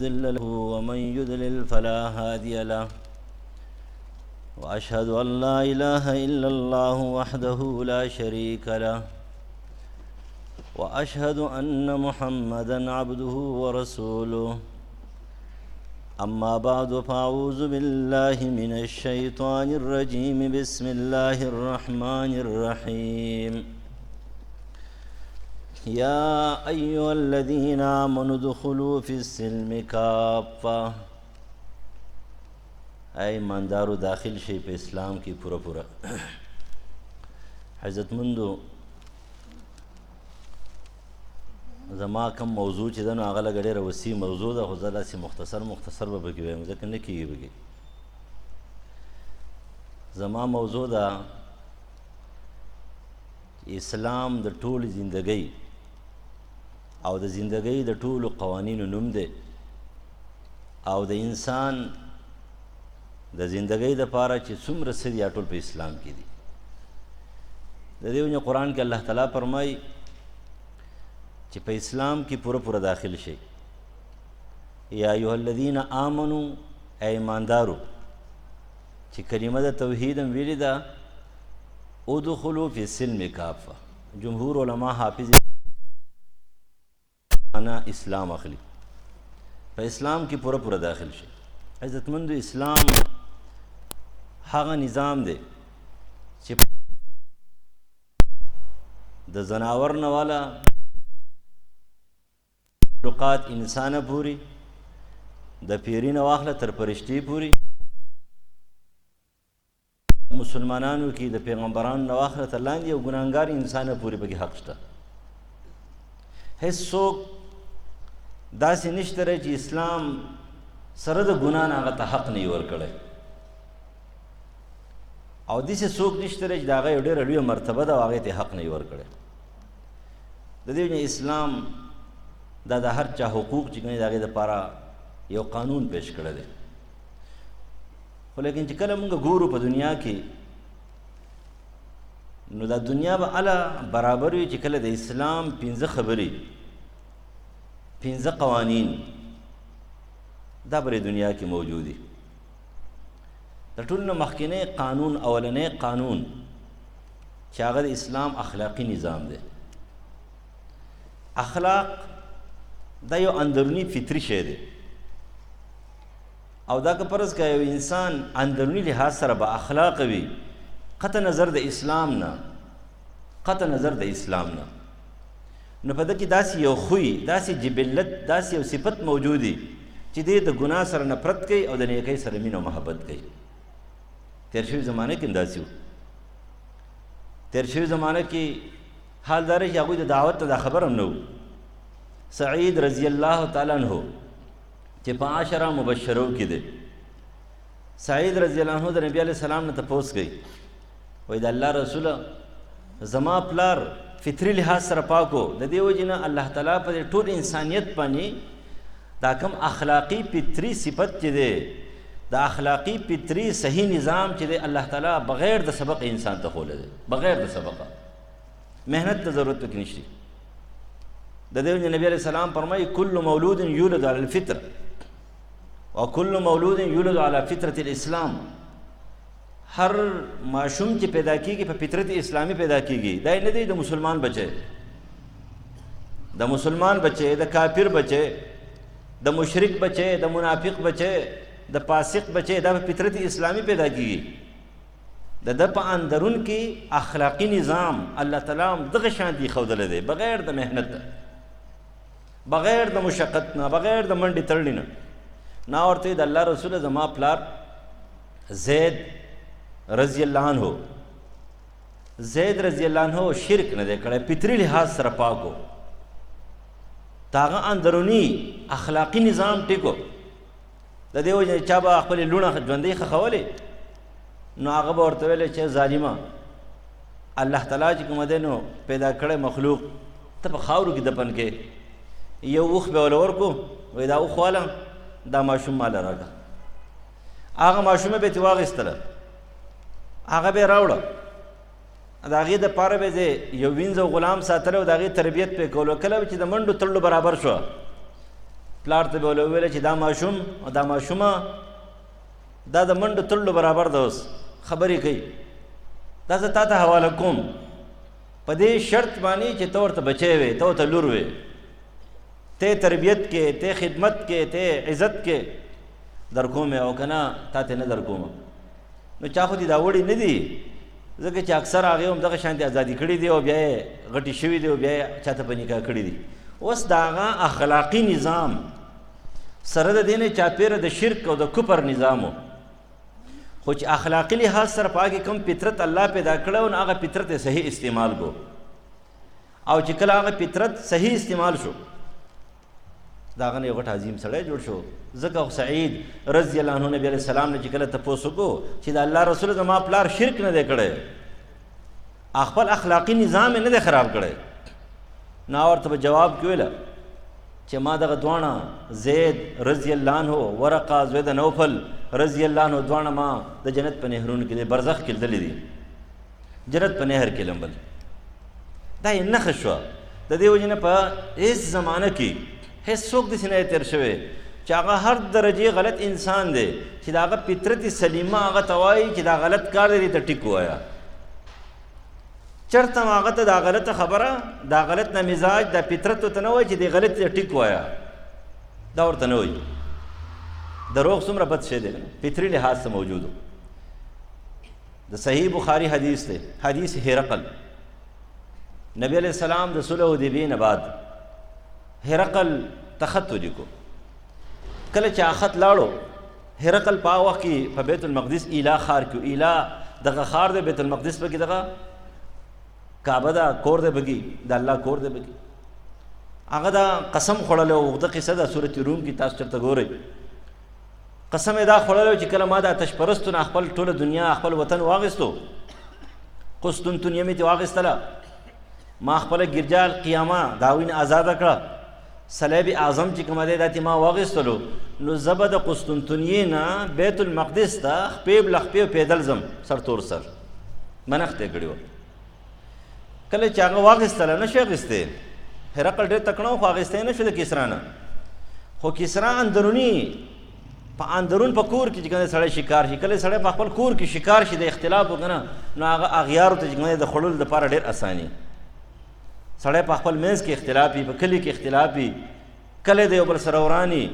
مضل له ومن يضلل فلا هادي له وأشهد أن لا إله إلا الله وحده لا شريك له وأشهد أن محمدا عبده ورسوله أما بعد فأعوذ بالله من الشيطان الرجيم بسم الله الرحمن الرحيم يا أيها الذين آمنوا ادخلوا في السلم كافة اے ایماندارو داخل شي په اسلام کې پورا عزتمندو زما کوم موضوع چې ده نو هغه لږ ډېره وسیع موضوع ده خو زه داسې مختصر به پکې وایم ځکه نه کېږي پکې زما موضوع ده اسلام د ټولې زندګۍ او د زندګۍ د ټولو قوانینو نوم دی او د انسان د زندګۍ دپاره چې څومره څه دي ټول په اسلام کې دي د دې وجې قرآن کې الله تعالی فرمایي چې په اسلام کې پوره داخل شي یا ایها الذین آمنو ای ایماندارو چې کلمه د توحید هم ویلې ده ادخلوا فی السلم کافه جمهور علما حافظ انا اسلام اخلي په اسلام کې پوره داخل شي عزتمندو اسلام هغه نظام دی چې د زناور نه والا مخلوقات انسانه پوری د پیری نه واخله تر فرشتي پوری مسلمانانو کې د پیغمبرانو نه واخله تر لاندې او ګناهګار انسانه پوری پکې حق شته هیڅ څوک داسې نشته چې اسلام سره د ګناه نه هغه ته حق نه وي ورکړی او داسې څوک نشته چې د هغه یو ډېره لویه مرتبه ده او هغې ته حق نه وي ورکړی د دې وجې اسلام دا د هر چا حقوق چې کوي د هغې دپاره یو قانون پیش کړی دی خو لیکن چې کله مونږ ګورو په دنیا کې نو دا دنیا به هله برابر وي چې کله د اسلام 15 خبرې 15 قوانین دا بری دنیا کې موجود دي د ټولو نه مخکینی قانون اولنی قانون چې هغه د اسلام اخلاقي نظام دی اخلاق دا یو اندرونی فطري شی دی او دا که فرض که یو انسان اندرونی لحاظ سره به اخلاق وي قطع نظر د اسلام نه نو په ده کې داسې یو خوی داسې جبلت داسې یو صفت موجود دی چې دی د ګناه سره نفرت کوي او د نیکۍ سره مینه او محبت کوي تیر شوي زمانه کې هم داسې و تیر شوي زمانه کې حال دا دی چې هغوی د دعوت ته دا خبر هم نه و سعید رضی الله تعالی عنہ چې په 10 مبشرو کې دی سعید رضی الله عنہ د نبی علیہ السلام نه تپوس کوي وایي د الله رسوله زما پلار فطري لحاظ سره پاکو د دې وجې نه الله تعالی په ټول انسانیت باندې دا کوم اخلاقی فطري صفت چې دی د اخلاقی فطري صحیح نظام چې دی الله تعالی بغیر د سبق انسان ته ښولی دی بغیر د سبقه محنت ته ضرورت پکې نشته د دې وجې نبی علیہ السلام فرمایي کل مولود یولد علی الفطر وکل مولود یولد علی فطرة الاسلام هر ماشوم چې پیدا کیږي په فطرت اسلامی پیدا کیږي دا نه دی د مسلمان بچی د کافر بچی د مشرک بچی د منافق بچی د فاسق بچی دا په فطرت اسلامی پیدا کیږي د ده په اندرون کې اخلاقی نظام الله تعالی هم دغه شانتي ښودلی دی بغیر د محنت نه بغیر د مشقت نه بغیر د منډې تړلې نه نا ورته د الله رسول زما پلار زید رضی الله عنه شرک نه دی کړی فطري لحاظ سره پاکو تاغه اندرونی اخلاقی نظام ټیکو د دې وجې چا به خپلې لوڼه ژوندۍ ښخولې نو هغه به ورته ویلی چې ظالمه الله تعالی چې کومه دی نو پیدا کړی مخلوق ته په خاورو کې دفن کې یو اوښ به وله ورکو وایي دا اوښ واله دا ماشوم ماله راکړه هغه ماشومه به یې ترې واخیستله هغه به یې راوړه د هغې دپاره به یې یو وینځ او غلام ساتلی او د هغې تربیت پې کولو کله چې د منډو تړلو برابر شوه پلار ته به ولې وویل چې دا ماشوم او دا ماشومه دا د منډو تړلو برابر ده، اوس خبرې کوي، دا زه تا ته حواله کوم په دې شرط باندې چې ته ورته بچی وې، ته ورته لور وې، ته تربیت کې، ته خدمت کې، ته عزت کې در کوم او که نه تا ته نه در کوم. نو چا خو دې دا وړي نه دي، ځکه چې اکثر هغې هم دغه شانتې ازادي کړي دي او بیا یې غټې شوي دي او بیا یې چاته په نکاح کړي دي. اوس د هغه اخلاقي نظام سره د دې نه چاپېره د شرک او د کفر نظام و، خو چې اخلاقي لحاظ سره په هغې کوم فطرت الله پیدا کړی و نو هغه فطرت یې صحیح استعمال کو، او چې کله هغه فطرت صحیح استعمال شو د هغه نه یو غټ عظیم سړی جوړ شو. ځکه سعید رضی الله عنه نبي علیه السلام نه چې کله تپوس وکړو چې د الله رسول زما پلار شرک نه دی کړی، خپل اخلاقي نظام یې نه دی خراب کړی، نو ورته به جواب کې ویله چې ما دغه دواړه زید رضی الله عنه، ورقه زید نوفل رضی الله عنه دواړه ما د جنت په نهرونو کې د برزخ کې لیدلي دي، جنت په نهر کې لمبل. دا یې نښه شوه. د دې وجې نه په هېڅ زمانه کې هېڅ څوک داسې نه دی تېر شوی چې هغه هر درجې غلط انسان دی چې د هغه فطرت سلیمه هغه ته وایي چې دا غلط کار دی، دې ته ټیک ووایه. چېرته هم هغه ته دا غلطه خبره، دا غلط نه مزاج، دا فطرت ورته نه وایي چې دې غلط ته ټیک ووایه، دا ورته نه وایي. دروغ څومره بد شی دی، فطري لحاظ څه موجود و. د صحیح بخاري حدیث دی، حدیث هرقل. نبی علیہ السلام د صلح حدیبیې نه بعد هرقل ته خط ولیکو. کله چې خط لاړو، هرقل په هغه وخت کې په بیت المقدس ایلا ښار کې، ایلا دغه ښار دی، بیت المقدس پکې دغه کعبه ده، کور دی پکې، د الله کور دی پکې. هغه دا قسم خوړلی و، اوږده قصه ده، سورت روم کې تاسو چېرته ګورئ. قسم یې دا خوړلی و چې کله ما د آتش پرستو نه خپل ټوله دنیا خپل وطن واخیستو، قسطنطنیه مې ترې واخیستله، ما خپله ګرجا قیامه د هغوی نه ازاده کړه، صلیب اعظم چې کومه دی دا ترې ما واخیستلو، نو زه به د قسطنطنیې نه بیت المقدس ته خپې بله خپې پیدل ځم، سر تور سر منښت یې کړې وه. کله چې هغه واخیستله نه شو اخیستی، هرقل ډېر تکړه و خو اخیستی نه شو د کسرا نه. خو کسرا اندروني په اندرون په کور کې چې کوم سړی شکار شي، کله سړی په خپل کور کې شکار شي د اختلاف وکنه، نو هغه اغیارو ته چې کوم د خوړلو دپاره ډېر اساني. سړی په خپل منځ کې اختلاف وي، په کلي کې اختلاف وي، کله د یو بل سره وراني،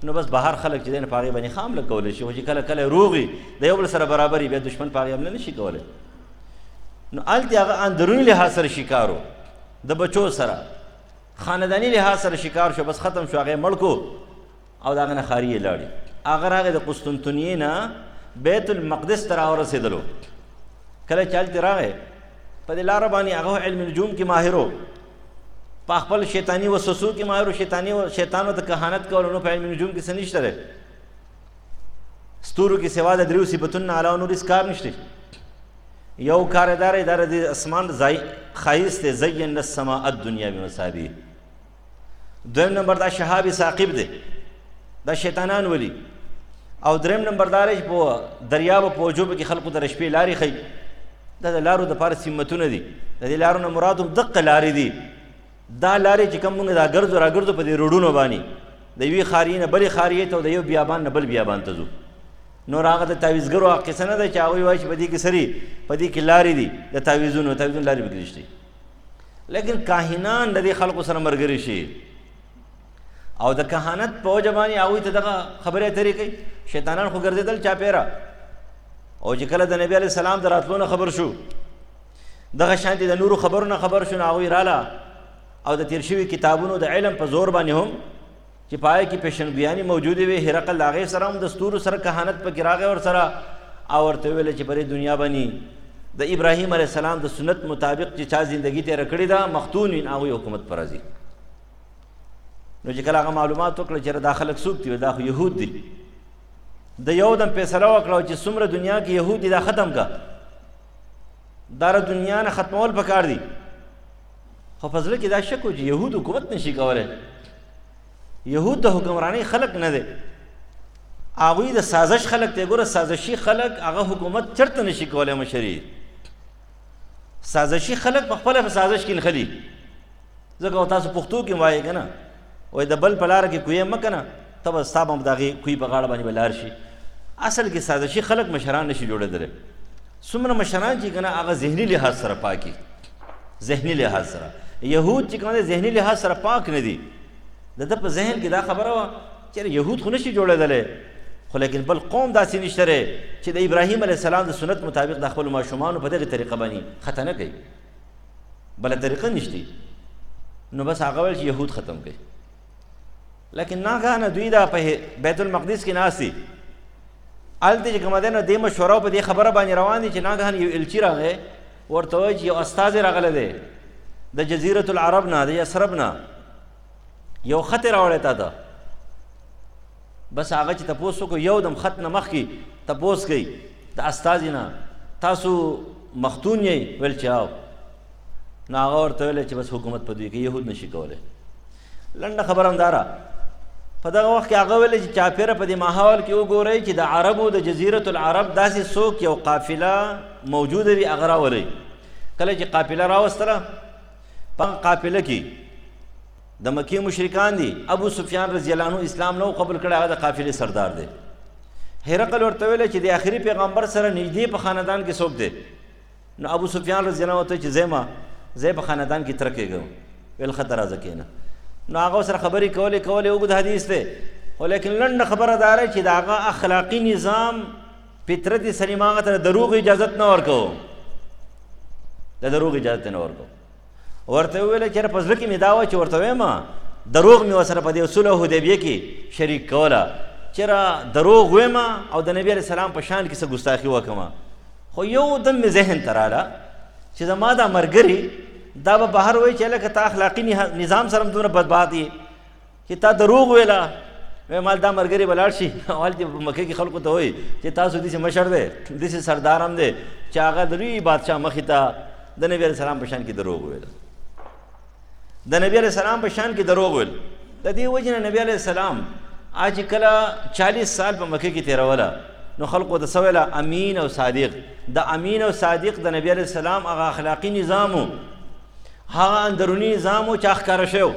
نو بس بهر خلک چې دی نو په هغې باندې حمله کولی شي، خو چې کله کله روغ وي د یو بل سره برابر وي، بیا دښمن په هغې حمله نه شي کولی. نو هلته هغه اندروني لحاظ سره شکار و، د بچو سره خانداني لحاظ سره شکار شو، بس ختم شو، هغه یې مړ کو او د هغه نه خاري یې لاړې. هغه راغی د قسطنطنیې نه بیت المقدس ته راورسېدلو. کله چې هلته راغی په دې لاره باندې هغه علم نجوم کې ماهر و، په خپل شیطاني وسوسو کې ماهر و، شیطانو ته کهانت کولو، نو په علم نجوم کې څه نشته دی، ستورو کې سوا د دریو صفتونو نه علاوه نور هېڅ کار نشته. یو کار یې دا دی، دا د اسمان ښایست دی، زینا السماء الدنیا بمصابیح. دویم نمبر دا شهاب ثاقب دی، دا شیطانان ولي. او دریم نمبر دا دی چې په دریاب په وجوبو کې خلقو ته د شپې لارې ښیي. دا د لارو دپاره سمتونه دي، د دې لارو نه مراد هم دقه لارې دي. دا لارې چې کوم مونږ دا ګرځو راګرځو په دې روډونو باندې، د یوې خاریې نه بلې خاریې ته او د یو بیابان نه بل بیابان ته ځو. نور هغه د تعویزګرو هغه قصه نه ده چې هغوی وایي چې په دې کې سري، په دې کې لارې دي د تعویزونو لارې پکې نشته. لیکن کاهنان د دې خلقو سره ملګري شي او د کهانت په وجه باندې هغوی ته دغه خبرې اترې کوي. شیطانان خو ګرځېدل چاپېره، او چې کله د نبي علیه السلام د راتلو نه خبر شو، دغه شانتې د نورو خبرو نه خبر شو، نو هغوی راله او د تېر شوي کتابونو د علم په زور باندې هم چې په هغې کې پیشنګویانې موجودې وې، هرقل د هغې سره هم د ستورو سره کهانت پکې راغی ورسره، او ورته وویله چې په دې دنیا باندې د ابراهیم علیه السلام د سنت مطابق چې چا زندګي تېره کړې ده مختون وي، هغوی حکومت پر راځي. نو چې کله هغه معلومات وکړه چې دا خلک څوک دي، دا خو یهود دي، د یو دم فیصله وکړه چې څومره دنیا کې یهود دي دا ختم کا، دا د دنیا نه ختمول پکار دي. خو په زړه کې دا شک و چې یهود حکومت نشي کولی، یهود د حکمرانۍ خلق نه دی، هغوی د سازش خلق دی. ګوره سازشي خلق هغه حکومت چرته نشي کولی مشري. سازشي خلق په خپله په سازش کې نښلي، ځکه تاسو پښتو کې وایئ که نه، وایي د بل په لاره کې کوی مه کنه ته به ستا به هم د هغې کوی په غاړه باندې به لار شي. اصل کې سازشي خلک مشران نشي جوړېدلی. څومره مشران چې که نه هغه ذهني لحاظ سره پاکي، ذهني لحاظ سره. یهود چې کوم دی ذهني لحاظ سره پاک نه دي. د ده په ذهن کې دا خبره وه چې یهود خو نشي جوړېدلی، خو لیکن بل قوم داسې نشته دی چې د ابراهیم علیه السلام د سنت مطابق د خپلو ماشومانو په دغې طریقه باندې خطا نه کوي، بله طریقه نشته. نو بس هغه ویل چې یهود ختم کوي. لیکن ناګهانه دوی دا په بیت المقدس کې ناست دي، هلته چې کومه دی نو دې مشوره په دې خبره باندې روان دي چې ناګهانه یو الچي راغی، ورته وایي چې یو استازی راغلی دی د جزیرة العرب نه، د یثرب نه، یو خط یې راوړی تا ته. بس هغه چې تپوس وکړو یو دم خط نه مخکې تپوس کوي د استازي نه، تاسو مختون یئ؟ ویل چې او. نو هغه ورته ویلی چې بس حکومت په دوی کې یهود نشي کولی. لنډه خبره همداره په دغه وخت کې هغه ویلی چې چاپېره په دې ماحول کې وګورئ چې د عربو د جزیرة العرب داسې څوک یو قافله موجوده وي هغه راولئ. کله چې قافله راوستله په قافله کې د مکې مشرکان دي، ابو سفیان رضی الله عنه اسلام نه قبول کړی، هغه د قافلې سردار دی. هرقل ورته ویلی چې د آخري پیغمبر سره نږدې په خاندان کې څوک دی؟ نو ابو سفیان رضی الله عنه ورته چې زه په خاندان کې تره کېږم. ویل ښه ته راځه کښېنه. نو هغه سره خبرې کولې اوږد حدیث دی، خو لیکن لنډه خبره دا ده چې د هغه اخلاقي نظام فطرت سلیم هغه ته د دروغ اجازت نه ورکوو، د دروغ اجازت نه ورکوو. ورته وویل چې په زړه کې مې دا وه چې ورته ویم دروغ مې ورسره په دې صلح حدیبیه کې شریک کوله، چېرې دروغ ویم او د نبي علیه السلام په شان کې څه ګستاخي وکړم. خو یو دم مې ذهن ته راله چې زما دا ملګري دا به بهر وایي چې هلکه تا اخلاقي نظام سره هم دومره بدباد یې چې تا دروغ ویله. ویم مال دا ملګري به لاړ شي هلته په مکې کې خلکو ته وایي چې تاسو داسې مشر دی، داسې سردار هم دی چې هغه د لوی بادشاه مخې ته د نبي علیه السلام په شان کې دروغ ویله، د نبی علیه السلام په شان کې دروغ ویل. د دې وجې نه نبی علیه السلام چې کله 40 سال په مکې کې تېروله نو خلقو د څه ویله؟ امین او صادق. د امین او صادق د نبی علیه السلام هغه اخلاقي نظام و، هغه اندروني نظام و چې ښکاره شوی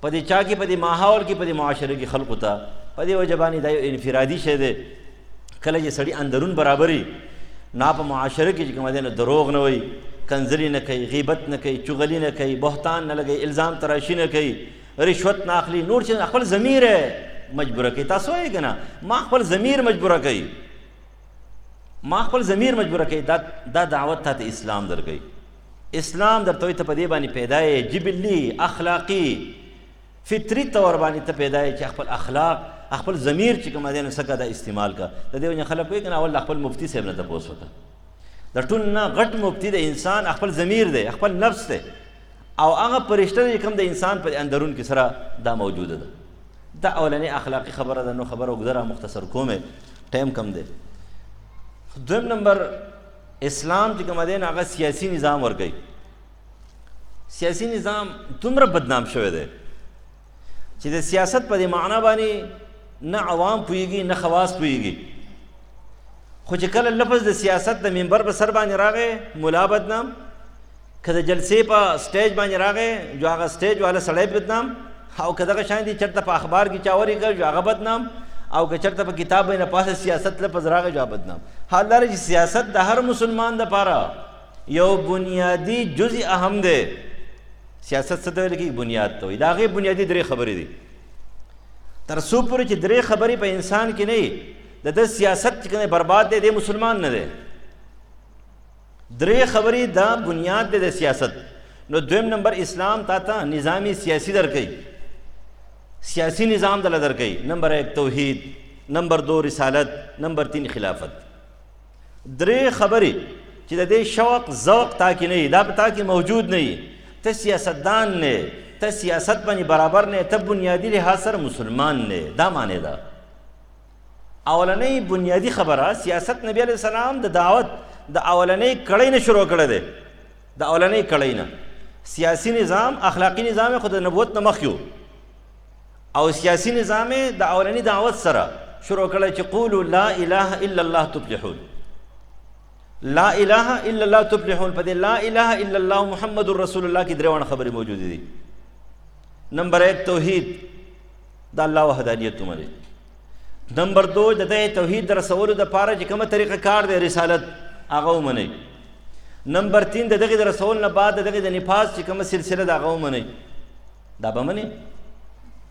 په دې چا کې، په دې ماحول کې، په دې معاشره کې خلقو ته. په دې وجه باندې دا یو انفرادي شی دی. کله چې سړي اندرون برابري نه په معاشره کې چې کومه دی نو دروغ نه وایي، کنځلي نه کوي، غیبت نه کوي، چغلي نه کوي، بهتان نه لګوي، الزام تراشي نه کوي، رشوت نه اخلي، نور چې خپل ضمیر مجبوره کوي. تاسو وایئ که نه ما خپل ضمیر مجبوره کوي، ما خپل ضمیر مجبوره کوي. دا دعوت تا ته اسلام درکوي. اسلام درته وایي ته په دې باندې پیدا یې، جبلي اخلاقي فطري طور باندې ته پیدا یې چې خپل اخلاق خپل ضمیر چې کومه دی نو څه کا دا استعمال کا. د دې وجې خلک وایي که نه اول خپل مفتي صاحب نه تپوس وکړه. د ټول نه غټ مفتی د انسان خپل ضمیر دی، خپل نفس دی، او هغه پرشته دی کوم د انسان په اندرون کې سره دا موجوده ده. دا اولنۍ اخلاقي خبره ده. نو خبره اوږده مختصر کومې، ټایم کم دی. دویم نمبر اسلام چې کومه دی نو هغه سیاسي نظام ورکوي. سیاسي نظام دومره بدنام شوی دی چې د سیاست په دې معنا باندې نه عوام پوهېږي نه خواص پوهېږي. خو چې کله لفظ د سیاست د منبر په سر باندې راغی ملا بدنام، که د جلسې په سټیج باندې راغی جو هغه سټیج والا سړی بدنام، او که دغه شان دي چېرته په اخبار کې چا ولیکل جو هغه بدنام، او که چېرته په کتاب باندې پاسه سیاست لفظ راغی جو هغه بدنام. حال دا چې سیاست د هر مسلمان دپاره یو بنیادي جزء اهم دی. سیاست څه ته ویل کېږي؟ بنیاد ته وایي. د هغې بنیادي 3 خبرې دي. تر څو پورې چې 3 خبرې په انسان کې نه وي د ده سیاست چې کوم برباد دی، دی مسلمان نه دی. 3 خبرې دا بنیاد دی د سیاست. نو دویم نمبر اسلام تا ته نظامی سیاسی درکوي، سیاسی نظام دله درکوي. نمبر 1 توحید، نمبر 2 رسالت، نمبر 3 خلافت. 3 خبرې چې د دې شوق ذوق تا کې نه وي، دا په تا کې موجود نه وي، ته سیاستدان نه، ته سیاست باندې برابر نه، ته بنیادي لحاظ سره مسلمان نه. دا معنی ده. اولنۍ بنیادی خبره سیاست نبی علیه السلام د دعوت د اولنۍ کړۍ نه شروع کړی دی. د اولنۍ کړۍ نه سیاسی نظام اخلاقی نظام خود د نبوت نه مخکې و، او سیاسی نظام د اولنۍ دعوت سره شروع کړی چې قولوا لا اله الا الله تفلحون. لا اله الا الله تفلحون. په دې لا اله الا الله محمد رسول الله کې 3 خبرې موجودې دي. نمبر 1 توحید د الله وحدانیت ومني. نمبر 2 د دې توحید در رسولو د پاره چې کومه طریقه کار دی رسالت هغه ومني. نمبر 3 د دغه رسول نه بعد دغه د نفاذ چې کومه سلسله د هغه ومني. دا به مني.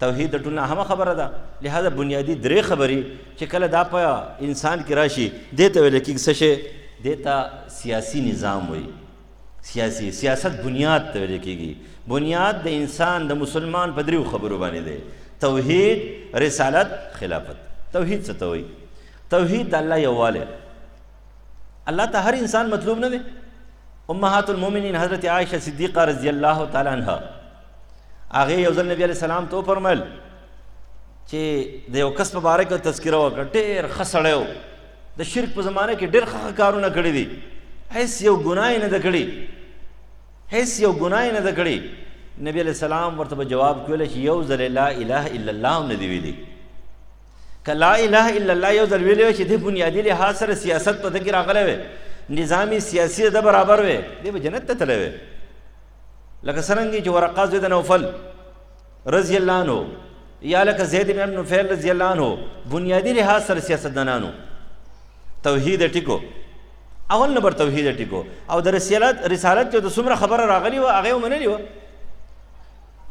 توحید د ټولنه اهمه خبره ده. لہذا بنیادی درې خبرې چې کله دا په انسان کې راشي دې ته ویل کېږي څه شی؟ دې ته سیاسي نظام وایي. سیاست بنیاد ته ویل کېږي. بنیاد د انسان د مسلمان په دریو خبرو باندې دی: توحید، رسالت، خلافت. توحید څه ته وایي؟ توحید د الله یووالی. الله ته هر انسان مطلوب نه دی. امهات المؤمنین حضرت عائشہ صدیقہ رضی اللہ تعالی عنہ هغه یو ځل نبی علیہ السلام ته وفرمایل چې د یو کس په باره کې تذکره وکړه، ډېر ښه سړی و، د شرک په زمانه کې ډېر ښه کارونه کړي دي، هېڅ یو ګناه یې نه ده کړې، هېڅ یو ګناه یې نه ده کړې. نبی علیہ السلام ورته به جواب کولی چې یو ځل لا اله الا الله هم نه دی ویلي. که لا اله الا الله یو ځل ویلی وی چې دې بنیادي لحاظ سره سیاست په ده کې راغلی وی، نظامی سیاسی د برابر وی، دی به جنت ته تللی وی. لکه څرنګه چې ورقه زید نوفل رضی الله عنه یا لکه زید بن نفیل رضی الله عنه بنیادی لحاظ سره سیاستدانانو توحید ټیکو، اول نمبر توحید ټیکو، او د رسالت چې د څومره خبره راغلی وه هغه یې ومنلې وه،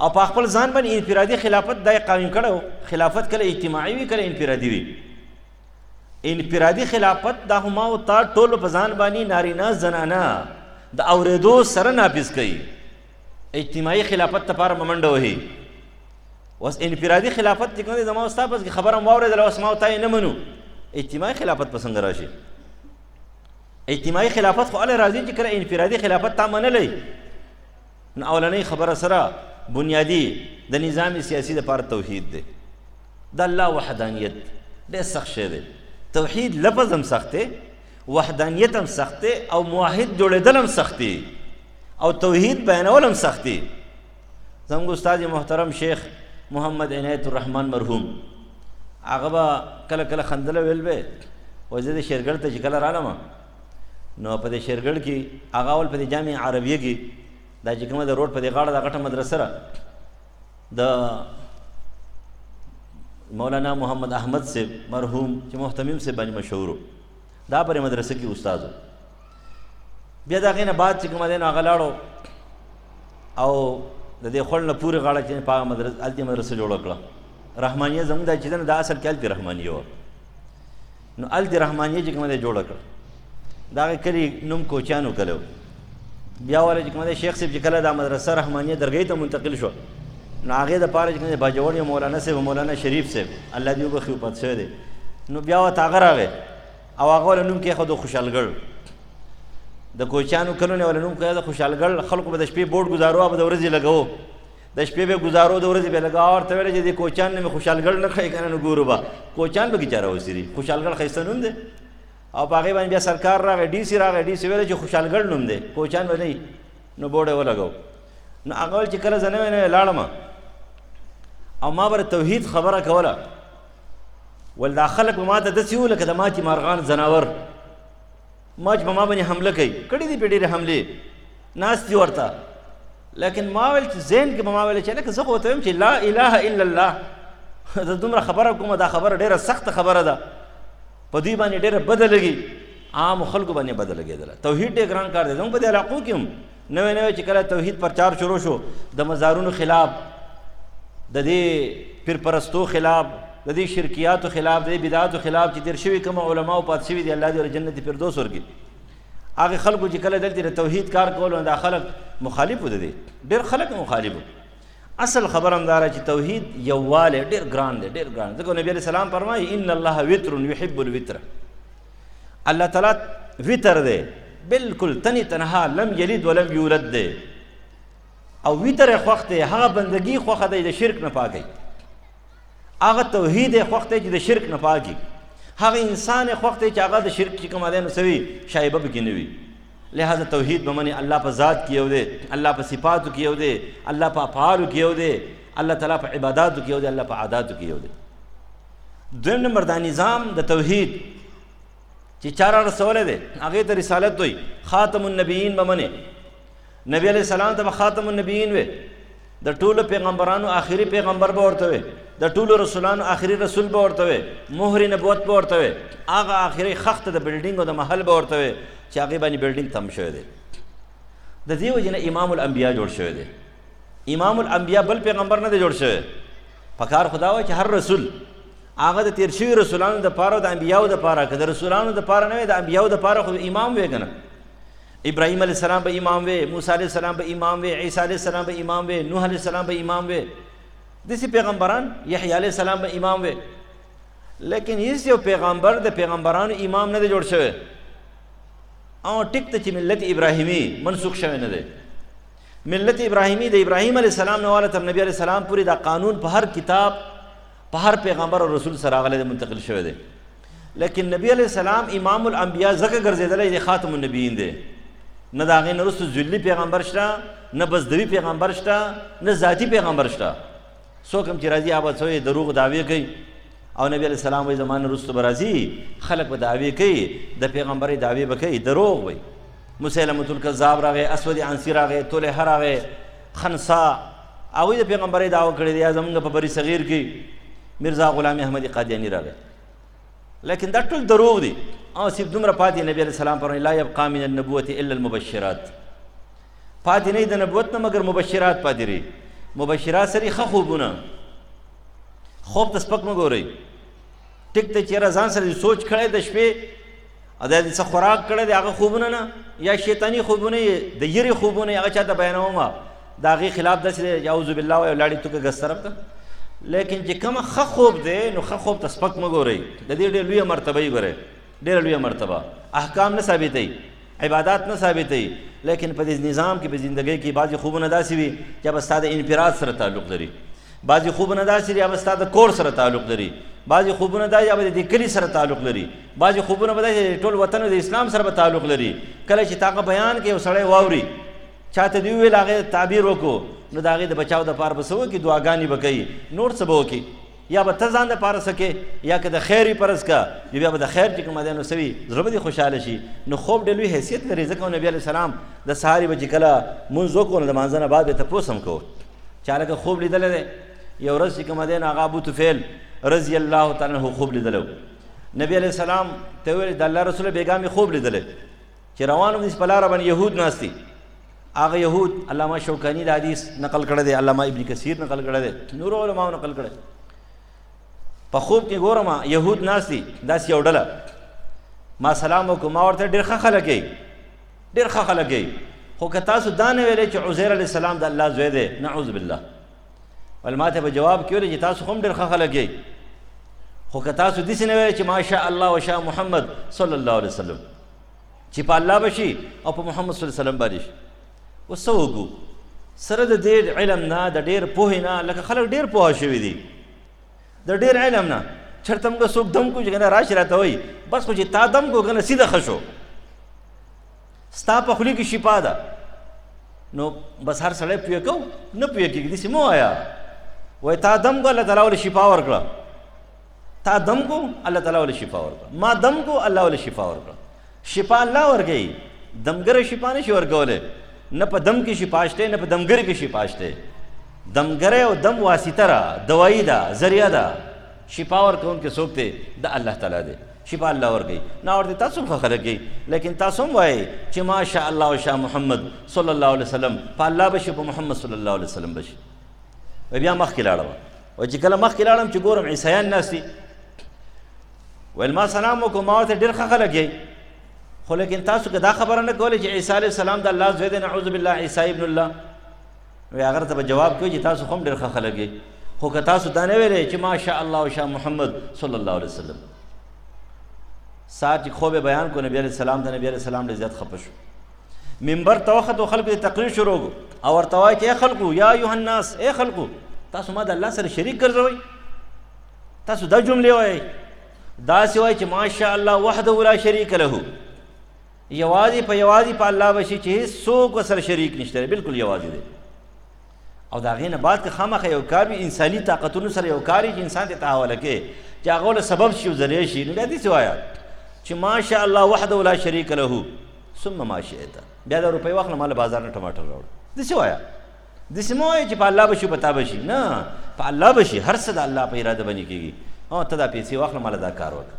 او په خپل ځان باندې انفرادي خلافت دا یې قایم کړی و. خلافت کله اجتماعي وي کله انفرادي وي. انفرادي خلافت دا هما او تا ټولو په ځان باندې نارینه زنانه د اورېدو سره نافظ کوي. اجتماعي خلافت لپاره به منډه وهي. اوس انفرادي خلافت چې کوم دی زما او ستا پس کې خبره م واورېدله اوس ما او تا یې نه منو، اجتماعي خلافت به څنګه راشي؟ اجتماعي خلافت خو هله راځي چې کله انفرادي خلافت تا منلی نو اولنۍ خبره سره بنیادي د نظام سیاسي دپاره توحید دی. د الله وحدانیت ډېر سخت شی دی. توحید لفظ هم سخت دی، وحدانیت هم سخت دی، او موحد جوړېدل هم سخت دی، او توحید بیانول هم سخت دی. زموږ استاد محترم شیخ محمد عنایت الرحمن مرحوم هغه به کله کله خندله ویل به وایي زه د شیرګل ته چې کله رالم نو په دې شیرګل کې هغه اول په دې جامع عربیه کې دا چې کومه د روډ په دې غاړه دا غټه مدرسه ده د مولانا محمد احمد صاحب مرحوم چې محتمم صاحب باندې مشهور و، دا پرې مدرسه کې استاد و. بیا د هغې نه بعد چې کومه دی نو هغه لاړو او د دې خوړ نه پورې غاړه چې په هغه هلته مدرسه جوړه کړه. رحمانیه زموږ دا چې ده نو دا اصل کې هلته رحمانیه وه، نو هلته رحمانیه چې کومه دی جوړه کړه. د هغې کلي نوم کوچیانو کلی و. بیا والا چې کومه دی شیخ صاحب چې کله دا مدرسه رحمانیه درګۍ ته منتقل شوه نو هغې دپاره چې کوم دی باجوړ یو مولانا صاحب مولانا شریف صاحب الله دې وبخي وفات شوی دی، نو بیا ورته هغه راغی او هغه والا نوم کېښود خوشحالګړ. د کوچیانو کلونه ولا نوم کېښود خوشحالګړ. خلکو به د شپې بوټ ګزارو او به د ورځې لګوو، د شپې به ګزارو د ورځې به لګاو. ورته ویل چې د کوچیان نه مې خوشحالګړ نه کړی که نه نو ګورو به کوچیان به ګچاره اوسېدي. خوشحالګړ ښایسته نوم دی. او په هغې باندې بیا سرکار راغی، ډي سي راغی، ډي سي ویل چې خوشحالګړ نوم دی کوچیان به نه نو بوډ یې ولګو. نو هغه ویل چې کله زه نوی نوی لاړم او ما به توحید خبره کوله ول دا خلک به ما ته داسې وو لکه د ماتې مارغان ځناور، ما چې په ما باندې حمله کوي. کړي دي پې ډېرې حملې ناست دي ورته، لیکن ما ویل چې ذهن کې به ما ویل چې لکه زه خو ورته وایم چې لا اله الا الله زه دومره خبره کومه دا خبره ډېره سخته خبره ده، په دوی باندې ډېره بده لګي، عامو خلکو باندې بده لګېدله. توحید ډېر ګران کار دی. زموږ په دې علاقو کې هم نوی نوی چې کله توحید پرچار شروع شو د مزارونو خلاف، د دې پیرپرستو خلاف، د دې شرکیاتو خلاف، د دې بدعاتو خلاف چې تېر شوي کومه علماو پاتې شوي دي الله دې ورته جنت فردوس ورکړي، هغې خلکو چې کله دلته د توحید کار کولو نو دا خلک مخالف و د دې، ډېر خلک مخالف و. اصل خبر هم دا ده چې توحید یووالی ډېر ګران دی، ډېر ګران. ځکه نبي علیه السلام فرمایي ان الله وتر یحب الوتر، الله تعالی وتر دی بالکل تنی تنها، لم یلد ولم یولد دی، او وتر یې خوښ دی، هغه بندګي خوښه دی د شرک نه پاکوي، هغه توحید یې خوښ دی چې د شرک نه پاکي، هغه انسان یې خوښ دی چې هغه د شرک چې کومه دی نو څه وي شایبه پکې نه وي. لہذا توحید به منې الله په ذات کې یو دی، الله په صفاتو کې یو دی، الله په افعالو کې یو دی، الله تعالی په عباداتو کې یو دی، الله په عاداتو کې یو دی. دویم نمبر دا نظام د توحید چې چا را رسولی دی هغې ته رسالت وایي. خاتم النبیین به منې، نبی علیہ السلام ته به خاتم النبیین وی، د ټولو پیغمبرانو آخري پیغمبر به ورته وي، د ټولو رسولانو آخري رسول به ورته وي، مهر نبوت به ورته وي، هغه آخري خښته د بلډینګ او د محل به ورته وي چې هغې باندې بلډینګ تم شوی دی. د دې وجې نه امام الانبیا جوړ شوی دی. امام الانبیا بل پیغمبر نه دی جوړ شوی. پکار خدا وایي چې هر رسول هغه د تیر شوي رسولانو دپاره او د انبیاو دپاره، که د رسولانو دپاره نه وي د انبیاو دپاره خو امام وی که نه. ابراهیم علیه السلام به امام وی، موسی علیه السلام به امام وی، عیسی علیه السلام به امام وی، نوح علیه السلام به امام وی، داسې پیغمبران، یحیی علیه السلام به امام وی. لیکن هیڅ یو پیغمبر د پیغمبرانو امام نه دی جوړ شوی. او ټیک ته چې ملت ابراهیمي منسوخ شوی نه دی. ملت ابراهیمي د ابراهیم علیه السلام نه واله تر نبی علیه السلام پورې دا قانون په هر کتاب، په هر پیغمبر او رسول سره راغلی منتقل شوی دی. لیکن نبی علیه السلام امام الانبیا ځکه ګرځېدلی دی خاتم النبیین دی. نه د هغې نه وروسته ذلي پیغمبر شته، نه بزدوي پیغمبر شته، نه ذاتي پیغمبر شته. څوک هم چې راځي هغه به څه دروغ دعوې کوي او نبی علیه السلام وایي زما نه وروسته به راځي خلک به دعوې کوي، د پیغمبرۍ دعوې به کوي، دروغ وایي. مسیلمة الکذاب راغی، اسود عنسی راغی، طلحه راغی، خنسا، هغوی د پیغمبرۍ دعوه کړې دی. یا زمونږ په بری صغیر کې مرزا غلام احمد قادیاني راغی. لیکن دا ټول دروغ دي. او صرف دومره پاتې نبی علیه السلام فرمایي لا یبقى من النبوة الا المبشرات، پاتې نه د نبوت نه مګر مبشرات پاتې ري. مبشرات سره ښه خوبونه، خوب ته سپک مه ګورئ. ټیک ته چېرې ځان سره سوچ کړی د شپې او د څه خوراک کړی دی هغه خوبونه نه، یا شیطاني خوبونه یې د یرې خوبونه یې هغه چاته بیانومه د هغې خلاف داسې دی اعوذ بالله وایي ولاړې توکه ګس طرف ته. لیکن چې کومه ښه خوب دی نو ښه خوب ته سپک مه ګورئ. د دې ډېر لویه مرتبه یې ګورئ، ډېره لویه مرتبه. احکام نه ثابتوي، عبادات نه ثابتوي، لیکن په دې نظام کې په زندګۍ کې بعضې خوبونه داسې وي چې به ستا د انفراد سره تعلق لري، بعضې خوبونه داسې دي به ستا د کور سره تعلق لري، بعضې خوبونه دا یا به د دې کلي سره تعلق لري، بعضې خوبونه به داسې ټول وطن د اسلام سره به تعلق لري. کله چې هغه بیان کې یو سړی واوري چاته دې وویل هغې تعبیر وکړو نو د هغې د بچاو دپاره به څه وکړي، دعاګانې به کوي، نور څه به وکړي. یا به ته ځان دپاره څه کې، یا که د خیر یې فرض که بیا به د خیر چې کومه دی نو څه وي زړه به دې خوشحاله شي. نو خوب ډېر لوی حیثیت لري. ځکه نبي علیه السلام د سهارې به چې کله مونځ وکړو نو د مانځه نه بعد به تپوس هم کوو چې هلکه خوب لیدلی دی. یو ورځ چې کومه دی نو هغه ابو طفیل رضی الله تعالی عنه خوب لیدلی و. نبي علیه السلام ته ویل د الله رسوله بېګا مې خوب لیدلی چې روان وم په لاره باندې یهود ناست دي. هغه یهود علامه شوکاني د حدیث نقل کړی دی، علامه ابن کثیر نقل کړی دی، نورو علماو نقل کړی. په خوب کې ګورم یهود ناست دي داسې یو ډله. ما سلام وکړو، ما ورته ډېر ښه خلک یې، ډېر ښه خلک یې، خو که تاسو دا نه ویلی چې عزیر علیه السلام د الله زوی دی، نعوذ بالله. ول ما ته به جواب کې ویلی چې تاسو خو هم ډېر ښه خلک یې، خو که تاسو داسې نه ویلی چې ماشاء الله وشاء محمد صلی الله علیه وسلم، چې په الله به شي او په محمد صلی الله علیه وسلم باندې شي. اوس څه وکړو؟ سره د ډېر علم نه، د ډېر پوهې نه، لکه خلک ډېر پوه شوي دي د ډېر علم نه، چېرته موږ څوک دم کو چې که نه راشي راته وایي بس خو چې تا دم کو که نه سیده ښه شو، ستا په خولې کې شفا ده. نو بس هر سړی پوهه کو نه پوهه کېږي، داسې مه وایه. وایي تا دم کو الله تعالی ولې شفا ورکړه، تا دم کو الله تعالی ولې شفا ورکړه، ما دم کو الله ولې شفا ورکړه. شفا الله ورکوي، دمګره شفا نشي ورکولی. نه په دم کې شفا شته، نه په دمګرې کې شفا شته. دمګری او دم واسطه را دوایي ده، ذریعه ده. شفا ورکوونکی څوک دی؟ د الله تعالی دی. شفا الله ورکوي. نه ورته تاسو هم ښه خلک یئ، لیکن تاسو هم وایئ چې ماشاء الله وشاء محمد صلی الله علیه وسلم، په الله به شي، په محمد صلی الله علیه وسلم به شي. بیا مخکې لاړم، وایي چې کله مخکې لاړم چې ګورم عیسایان ناست دي، ویل ما سلام وکړو، ما ورته ډېر ښه خلک یئ، خو لیکن تاسو که دا خبره نه کولی چې عیسی علیه السلام د الله زوی دی، نعوذ بالله، عیسی ابن الله، وی هغه ته به جواب کوي چې تاسو خو هم ډېر ښه خلک یئ، خو که تاسو دا نه ویلی چې ماشاء الله وشاء محمد صلی الله علیه وسلم. سهار چې خوب بیان کو نبی علیه السلام ته، نبی علیه السلام ډېر زیات خفه شو. منبر ته وختو، خلکو ته تقریر شروع کړو او ورته وایي چې ای خلقو، یا ایها الناس، ای خلقو، تاسو ما د الله سره شریک ګرځوئ، تاسو دا جملې وایئ، داسې وایئ چې ماشاء الله وحده لا شریک له، یوازې په یوازې په الله به شي چې هېڅوک ورسره شریک نشته دی، بالکل یوازې دی. او د هغې نه بعد که خامخا یو کار وي انساني طاقتونو سره یو کار وي چې انسان ته تحوله کوي چې هغه له سبب شي او ذریعه شي، نو بیا داسې وایه چې ماشاء الله وحده لا شریک له ثم ما شئت، بیا د روپۍ واخله ما له بازار نه ټماټر راوړه، داسې وایه. داسې مه وایې چې په الله به شي په تا به شي، نه، په الله به شي. هر څه د الله په اراده باندې کېږي. ته دا پیسې واخله، ماله دا کار وکړه،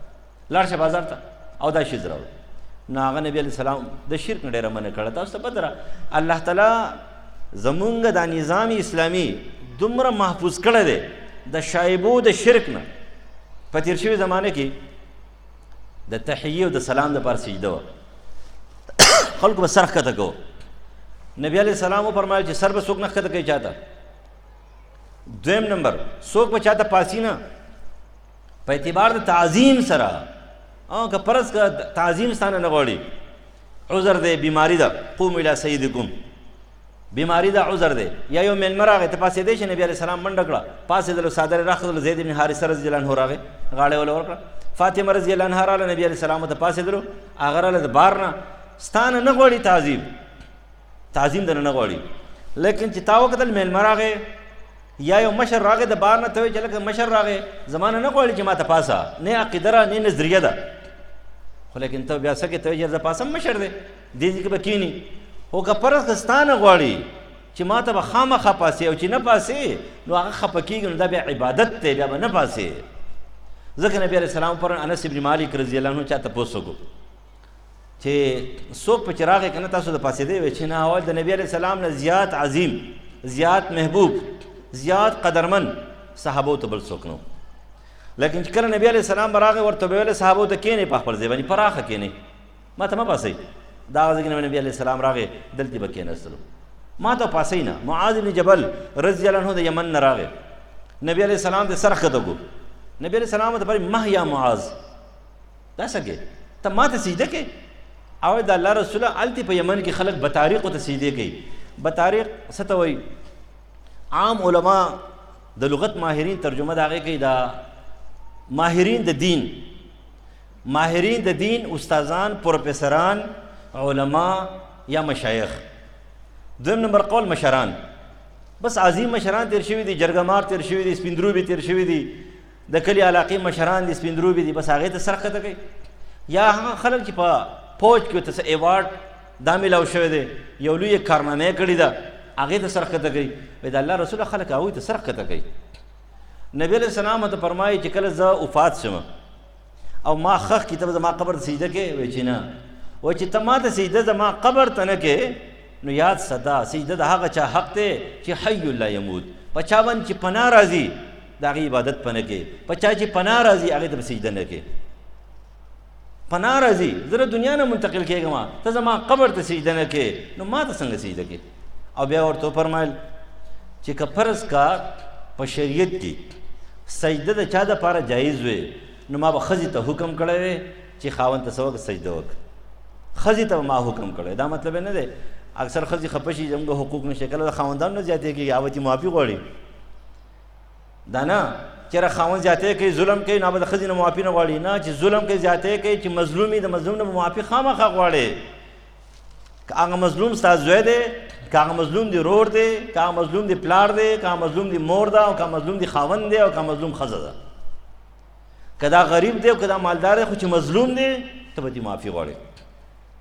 لاړ شه بازار ته او دا شي راوړه. نو هغه نبي علیه السلام د شرک نه ډېره منع کړه. تاسو ته پته ده الله تعالی زمونږ دا نظام اسلامي دومره محفوظ کړی دی د شایبو د شرک نه. په تېر شوي زمانه کې د تحیې او د سلام دپاره سجده وه، خلکو به سر ښکته کوو. نبی علیه السلام وفرمایل چې سر به څوک نه ښکته کوي چاته. دویم نمبر، څوک به چاته پاسي نه په اعتبار د تعظیم سره. که فرض که تعظیم ستانه نه غواړي، عذر دی، بیماري ده، قوموا الی سیدکم، بیماري ده، عذر دی، یا یو میلمه راغی ته پاسېدی شي، نبي علیه السلام منډه کړه، پاسېدلو، څادر یې راښودلو، زید بن حارثه رضی الله عنه راغی، غاړه وله ورکړه. فاطمه رضی الله عنها راغله، نبي علیه السلام ته پاسېدلو، هغه راغله د بار نه. ستانه نه غواړي تعظیم دنه نه غواړي. لیکن چې تا وکتل میلمه راغی یا یو مشر راغی د بار نه، ته وایې چې لکه مشر راغی، زمانه نه غواړي چې ما ته پاسه، نه عقیده ده نه نظریه ده، خو لیکن ته بیا څه کې ته وایې چې زه پاسم مشر دی، دې ځای کې به کښېني. خو که فرض که ستا نه غواړي چې ما ته به خامخا پاسې او چې نه پاسې، نو هغه خفه کېږي، نو دا بیا عبادت دی، بیا به نه پاسې. ځکه نبي علیه السلام پر انس بن مالک رضی الله عنه چا تپوس وکړو چې څوک په چې راغی که نه تاسو د پاسېدی وایي چې نه، اول د نبي علیه السلام نه زیات عظیم، زیات محبوب، زیات قدرمن صحابو ته بل څوک نه. لیکن چې کله نبي علیه السلام به راغی ورته به ویل صحابو ته کښېنئ په خپل ځای باندې، پراخه کښېنئ، ما ته مه پاسئ. دا هغه ځای کې نبي علیه السلام راغی، دلته به کښېنستلو، ما ته پاسئ نه. معاذ بن جبل رضی الله عنه د یمن نه راغی، نبي علیه السلام ته سر ښکته کړو. نبي علیه السلام ته فرمایي مه یا معاذ، دا څه کې ته ما ته سجده کې. او د الله رسوله هلته په یمن کې خلک بطاریقو ته سجدې کوي. بطاریق څه ته وایي؟ عام علما د لغت ماهرین ترجمه د هغې کوي، دا ماهرین د دین، ماهرین د دین، استادان، پروفیسران، علما یا مشایخ. دویم نمبر قول مشران، بس عظیم مشران تیر شوي دي، جرګمار تیر شوي دي، سپین روبي تیر شوي دي، د کلي علاقې مشران دي، سپین روبي دي، بس هغې ته سر ښکته کوي. یا هغه خلک چې په فوج کې ورته څه ایوارډ دا میلاو شوی دی، یو لویه کارنامه یې کړې ده، هغې ته سر ښکته کوي. وایي د الله رسوله خلک هغوی ته سر ښکته کوي. نبي علیه السلام ته فرمایي چې کله زه وفات شم او ما خښ کي ته به زما قبر ته سجده کوې؟ وایي چې نه. وایي چې ته ما ته سجده زما قبر ته نه کوې، نو یاد ساته سجده د هغه چا حق دی چې حی لا یموت. په چا باندې چې پناه راځي د هغې عبادت په نه کوې، په چا چې پناه راځي هغې ته به سجده نه کوې. پناه راځي، زه د دنیا نه منتقل کېږم، ته زما قبر ته سجده نه کوې، نو ما ته څنګه سجده کوې؟ او بیا ورته وفرمایل چې که فرض کا په شریعت کې سجده د چا دپاره جایز وی، نو ما به ښځې ته حکم کړی وی چې خاوند ته څه وکړه، سجده وکړه. ښځې ته به ما حکم کړی. دا مطلب یې نه دی اکثر ښځې خفه شي زموږ حقوق نشته، کله د خاوندانو نه زیاتې کېږي، هغه چې معافي غواړي. دا نه چېرې خاوند زیاتې کوي، ظلم کوي، نو به د ښځې نه معافي نه غواړي، نه چې ظلم کوي، زیاتې کوي، چې مظلوم وي د مظلوم نه به معافي خامخا غواړي. که هغه مظلوم ستا زوی دی، که هغه مظلوم دی رور دی، که هغه مظلوم دی پلار دی، که هغه مظلوم دی مور ده، او که مظلوم دی خاوند دی، او که مظلوم ښځه ده، که دا غریب دی او که دا مالدار دی، خو چې مظلوم دی ته به دې معافي غواړي.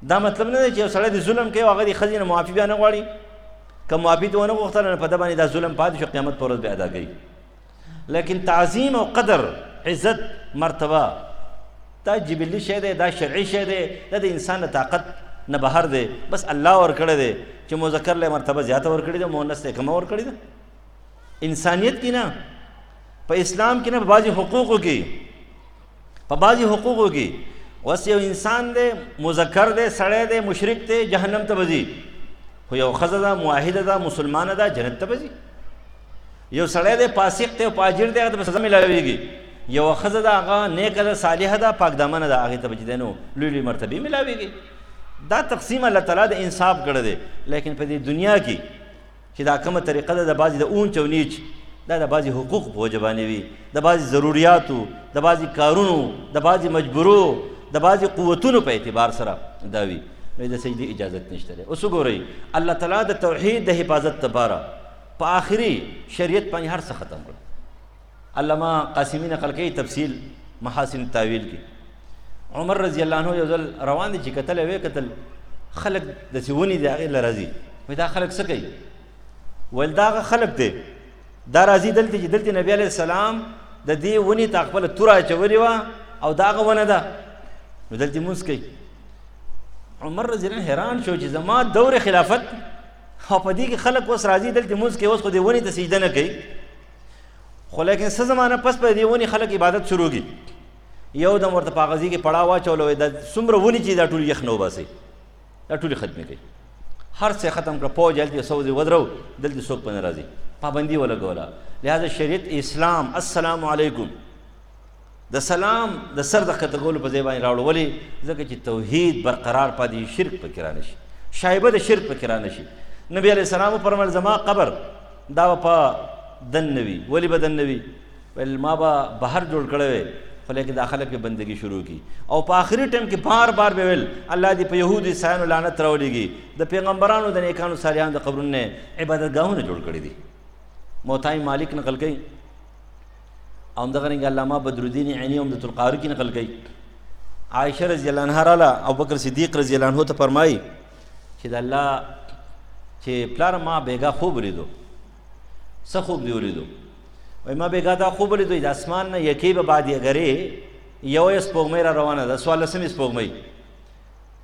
دا مطلب نه دی چې یو سړی د ظلم کوي او هغه د ښځې نه معافي بیا نه غواړي. که معافي دې ونه غوښتله نو په ده باندې دا ظلم پاتې شو، قیامت په ورځ به ادا کوي. لیکن تعظیم او قدر، عزت، مرتبه دا جبلي شی دی، دا شرعي شی دی، دا د انسان د طاقت نه بهر دی. بس الله ورکړی دی چې مذکر له مرتبه زیاته ورکړې ده، مؤنث ته کمه ورکړې ده. انسانیت کې نه، په اسلام کې نه، په بعضې حقوقو کې، په بعضې حقوقو کې اوس یو انسان دی، مذکر دی، سړی دی، مشرک دی، جهنم ته به ځي، خو یو ښځه ده، موحده ده، مسلمانه ده، جنت ته به ځي. یو سړی دی فاسق دی او فاجر دی، هغه ته به سزا میلاویږي. یوه ښځه ده هغه نیکه ده، صالحه ده، پاک دامنه ده، هغې ته به چې دی نو لوی لوی مرتبې میلاویږي. دا تقسیم الله تعالی د انصاف کړی دی. لیکن په دې دنیا کې چې دا کومه طریقه ده د بعضې د اونچ او نیچ، دا د بعضې حقوق په وجه باندې وي، د بعضې ضروریاتو، د بعضې کارونو، د بعضې مجبورو، د بعضې قوتونو په اعتبار سره دا وي، نو د سجدې اجازت نشته دی. اوس وګورئ الله تعالی د توحید د حفاظت لپاره په آخري شریعت باندې هر څه ختم کړ. علامه قاسمي نقل کوي تفصیل محاسن التاویل کې، عمر رضی الله عنه یو ځل روان دي چې کتل وی کتل خلک داسې ونې دي هغې له راځي، وایي دا خلک څه کوي؟ ویل دا هغه خلک دی دا راځي دلته چې دلته نبي علیه السلام د دې ونې ته خپله توره اچولې وه او دا هغه ونه ده نو دلته لمونځ کوي. عمر رضی الله حیران شو چې زما دور خلافت او په دې کې خلک اوس راځي دلته لمونځ کوي، اوس خو دې ونې ته سجده نه کوي. خو لیکن څه زمانه پس په دې ونې خلک عبادت شروع کړي، یو دم ورته په غازي کې پړاو واچولو، دا څومره ونې چې دا ټول یخ نه وباسئ، دا ټولې ختمې کوي. هر څه ختم کړه، پوج هلته سوځي ودرو، دلته څوک په نه راځي، پابندي ولګوله. لہذا شریعت اسلام السلام علیکم د سلام د سر د ښکته کولو په ځای باندې راوړو. ولې؟ ځکه چې توحید برقرار پاتې شي، شرک پکې را نشي، شایبه د شرک پکې را نشي. نبی علیه السلام وفرمایل زما قبر دا به په دن نه وي. ولې به دن نه وي؟ ویل ما به بهر جوړ کړی وی، خو لیکن دا خلک به بندګي شروع کی او په آخري ټایم کې بار بار به ویل الله دې په یهودو عیسایانو لعنت راولېږي، د پیغمبرانو د نیکانو صالحانو د قبرونو نه عبادتګاهونه جوړ کړي دي. موطای مالک نقل کوي او همدغرنګه علامه بدرالدین عیني عمدة القاری کې نقل کوي. عایشه رضی الله عنها راله ابوبکر صدیق رضی الله عنه ته فرمایي چې د الله چې پلار ما بیګا خوب لیدو. څه خوب دی ولیدو؟ وایي ما بیګا دا خوب لیدو د اسمان نه یکې به بادیګرې یوه سپوږمۍ را روانه ده، 14مې سپوږمۍ.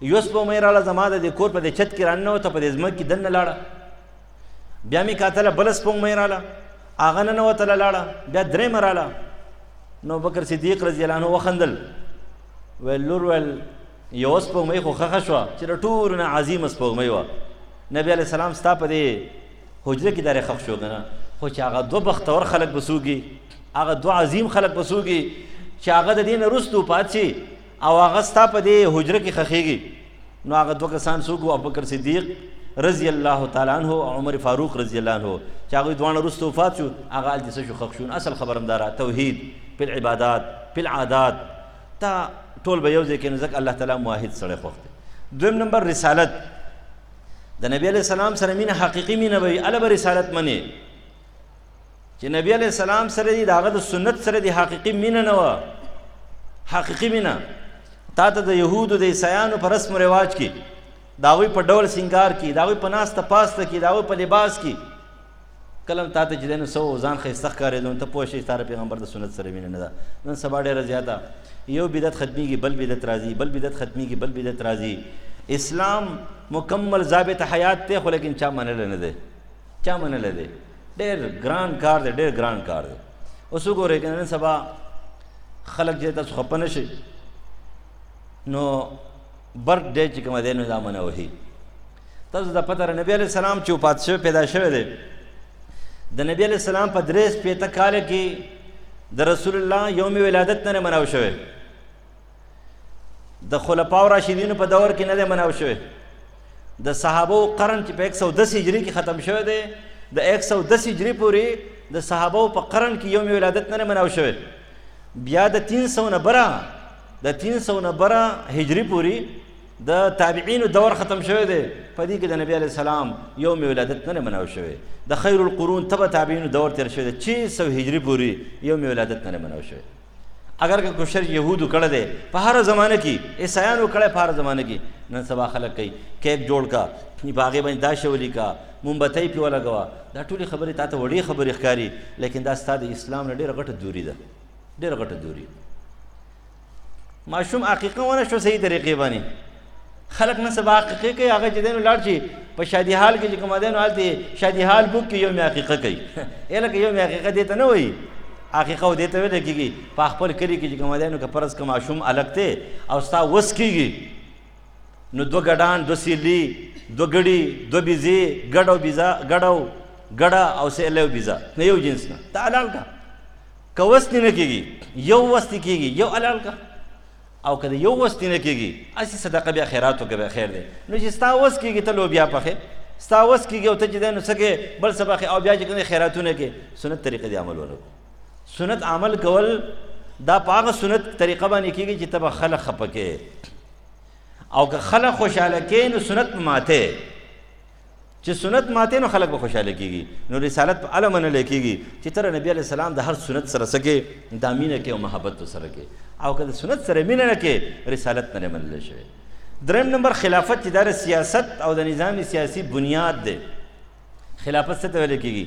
یو سپوږمۍ راله زما د دې کور په دې چت کې راننوته، په دې ځمکه کې دننه لاړه. بیا مې کتله بله سپوږمۍ راله، هغه ننوتله لاړه. بیا درېیمه راله. نو ابوبکر صدیق رضی الله عنه وخندل، ویل لور ویل یوه سپوږمۍ خو ښخه شوه چې د ټولو نه عظیمه سپوږمۍ وه. نبي علیه السلام ستا په دې حجره کې دارې ښخ شو که نه، خو چې هغه دوه بختور خلک به څوک هغه دوه عظیم خلک به څوک چې هغه د دې نه وروسته وفات شي او هغه ستا په دې حجره کې ښخېږي. نو هغه دوه کسان څوک وو؟ ابوبکر صدیق رضی الله تعالی عنه او عمر فاروق رضی الله عنه چې هغوی دواړه وروسته وفات شو، هغه هلته څه شو؟ ښخ شو. اصل خبر همداره توحید په العبادات په العادات تا ټول به یو ځای کې نو ځکه الله تعالی موحد سړی خوښ دی. دویم نمبر رسالت. د نبی علیه السلام سره مینه حقیقي مینه به وي، هله به رسالت منې. چې نبی علیه السلام سره دي د هغه د سنت سره دي حقیقي مینه نه وه، حقیقي مینه. تا ته د یهودو د عیسایانو په رسم و رواج کې، د هغوی په ډول سینګار کې، د هغوی په ناسته پاسته کې، د هغوی په لباس کې کله هم تا ته چې دی نو څه ځان ښایسته ښکارېدو نو ته پوه شئ ستا د پیغمبر د سنت سره مینه نه ده. نن سبا ډېره زیاته یو بدعت ختمیږي بل بدعت راځي، بل بدعت ختمیږي بل بدعت راځي. اسلام مکمل ضابط حیات دی، خو لیکن چا منلی نه دی، چا منلی دی. ډېر ګران کار دی، ډېر ګران کار دی. اوس وګورئ که نن سبا خلک چې تاسو خفه نه شئ نو برډ ډے چې کومه دی نو دا منع وهي. تاسو ته پته نبی علیه السلام چې وفات شوی پیدا شوی دی، د نبی علیه السلام په 53 کال کې د رسول الله یوم ولادت نه مناو شوی، د خلفاو راشدینو په دور کې نه دی مناو شوی، د صحابو قرن چې په 110 هجري کې ختم شوی دی، د 110 هجري پورې د صحابو په قرن کې یوم ولادت نه مناو شوی. بیا د 300 نه بره د 300 نه بره هجري پورې د تابعینو دور ختم شوی دی، په دې کې د نبی علیه السلام یوم ولادت نه مناو شوی. د خیر القرون تبع تابعینو دور تیر شوی دی، 600 هجري پورې یوم ولادت نه مناو شوی. اگر که کوشش یهودو کړی دی په هر زمانه کې، عیسایانو کړی په هر زمانه کې، نن سبا خلک کوي کیک جوړ کا، په هغې باندې دا شی ولیکه، مومبتۍ پې ولګوه. دا ټولې خبرې تا ته وړې خبرې ښکاري، لیکن دا ستا د اسلام نه ډېره غټه دوري ده، ډېره غټه دوري. ماشوم عقیقه ونه شو صحیح طریقې باندې، خلک نن سبا عقیقې کوي، هغه چې دی نو لاړ شي په شادي حال کې چې کومه دی نو هلته شادي حال بوک کې یوم عقیقه کوي. لکه یوم عقیقه دې ته نه وایي، عقیقه و دې ته ویلی کېږي په خپل کلي کې چې کومه دی نو که فرض که ماشوم الګ دی او ستا وس کېږي نو 2 ګډان 2 سیلي 2 ګړي 2 بیزې ګډ او بیزه ګډه او سیلی او بیزه نه یو جنس نه ته حلال کا. که وس دې نه کېږي یو وس دې کېږي یو حلال کا، او که د یو وس دې نه کېږي هسې صدقه بیا خیرات وکړه بیا خیر دی. نو چې ستا وس کېږي ته لوبیا پخې، ستا وس کېږي او ته چې دی نو څه کې بل څه پخې او بیا چې کوم خیراتونه کې سنت طریقې دې عمل ولرو. سنت عمل کول دا په هغه سنت طریقه باندې کېږي چې ته به خلق خفه کې، او که خلق خوشحاله کې نو سنت ماته، چې سنت ماته نو خلق به خوشحاله کېږي. نو رسالت په هله منلی کېږي چې ته نبي علیه السلام د هر سنت سره څه کې دا مینه کې او محبت سره کې، او که د سنت سره مینه نه کې رسالت نه منلی شوی. دریم نمبر خلافت چې دا د سیاست او د نظام سیاسي بنیاد دی، خلافت څه ته ویل کېږي؟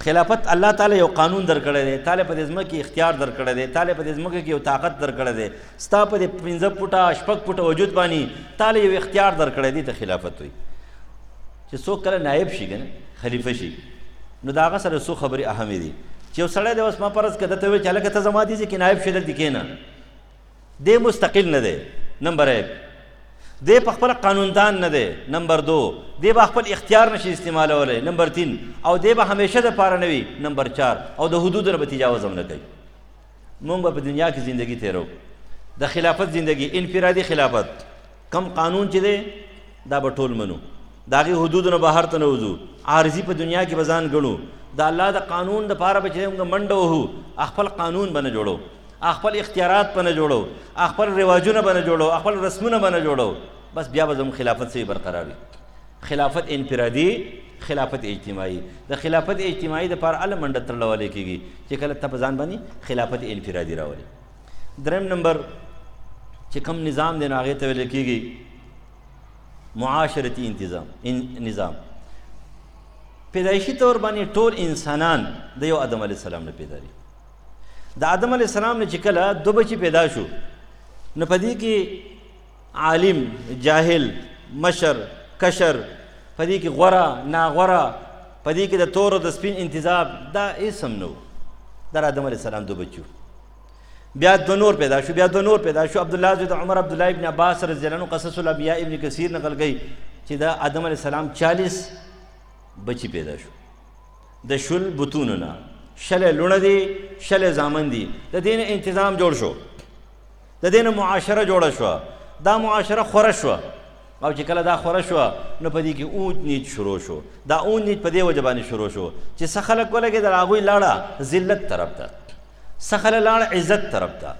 خلافت الله تعالی یو قانون درکړی دی، تعالی په دې ځمکې اختیار درکړی دی، تعالی په دې ځمکه کې یو طاقت درکړی دی، ستا په دې 5 فوټه 6 فوټه وجود باندې تعالی یو اختیار درکړی دی، ته خلافت وایي. چې څوک کله نایب شي که نه خلیفه شي نو د هغه سره څو خبرې اهمې دي. چې یو سړی دی اوس ما فرض کړه درته وویل چې هلکه ته زما دې ځای کې نایب شې دلته کښېنه، دی مستقل نه دی، نمبر 1. دی په خپله قانوندان نه دی، نمبر 2. دی به خپل اختیار نشي استعمالولی، نمبر 3. او دی به همیشه دپاره نه وي، نمبر 4. او د حدودو نه به تجاوز هم نه کوي. مونږ به په دنیا کې زندگی تیرو د خلافت زندگی، انفرادي خلافت. کم قانون چې دی دا به ټول منو، د هغې حدودو نه بهر ته نه وځو، عارضي په دنیا کې به ځان ګڼو، د الله د قانون دپاره به چې موږ منډه وهو، خپل قانون به نه جوړو، خپل اختیارات به نه جوړو، خپل رواجونه به نه جوړو، خپل رسمونه به نه جوړو، بس بیا به زموږ خلافت صحیح برقرار وي. خلافت انفرادي، خلافت اجتماعي. د خلافت اجتماعي دپاره هله منډه ترلولی کېږي چې کله ته په ځان باندې خلافت انفرادي راولي. 3 نمبر چې کوم نظام دی نو هغې ته ویل کېږي معاشرتي نظام. پیدایشي طور باندې ټول انسانان د یو آدم علیه السلام نه پیدا دي. د آدم علیه السلام نه چې کله 2 بچي پیدا شو نو په دې کې عالم، جاهل، مشر، کشر، په دې کې غوره، ناغوره، په دې کې د تور او د سپین انتظام، دا هېڅ هم نه و. در آدم علیه السلام 2 بچي. بیا 2 نور پیدا شو، بیا 2 نور پیدا شو. عبدالله زوی د عمر، عبدالله ابن عباس رضی الله عنه قصص الانبیاء ابن کثیر نقل کوي چې د آدم علیه السلام 40 بچي پیدا شو. د شل بطونو نه 6 لوڼه دي، 6 زامن دي. د دې نه انتظام جوړ شو، د دې نه معاشره جوړه شوه. دا معاشره خوره شوه، او چې کله دا خوره شوه نو په دې کې اونچ نیچ شروع شو. دا اونچ نیچ په دې وجه باندې شروع شو چې څه خلک ولګېدل هغوی لاړه ذلت طرف ته، څه خلک لاړه عزت طرف ته.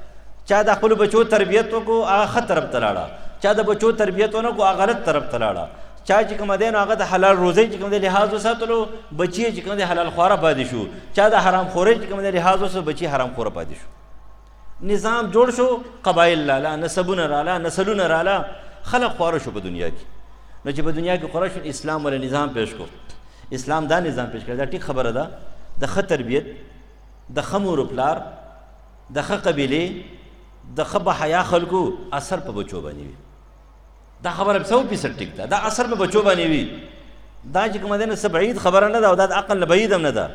چا د خپلو بچو تربیت وکړو هغه ښه طرف ته لاړه، چا د بچو تربیت ونه کړو هغه غلط طرف ته لاړه. چا چې کومه دی نو هغه د حلال روزۍ چې کوم دی لحاظ وساتلو، بچي چې کوم دی حلال خواره پاتې شو. چا د حرام خورۍ چې کوم دی لحاظ وساتلو، بچي حرام خوره پاتې شو. نظام جوړ شو، قبایل راله، نسبونه راله، نسلونه راله، خلق خواره شو په دنیا کې. نو چې په دنیا کې خواره شو اسلام ولا نظام پیش کړو. اسلام دا نظام پیش کړی، دا ټیک خبره ده. د ښه تربیت، د ښه مور و پلار، د ښه قبیلې، د ښه بحیا خلکو اثر په بچو باندې وي. دا خبره 100% ټیک ده، دا اثر په بچو باندې وي. دا چې کومه دی نه څه بعید خبره نه ده او دا د عقل نه بعید هم نه ده.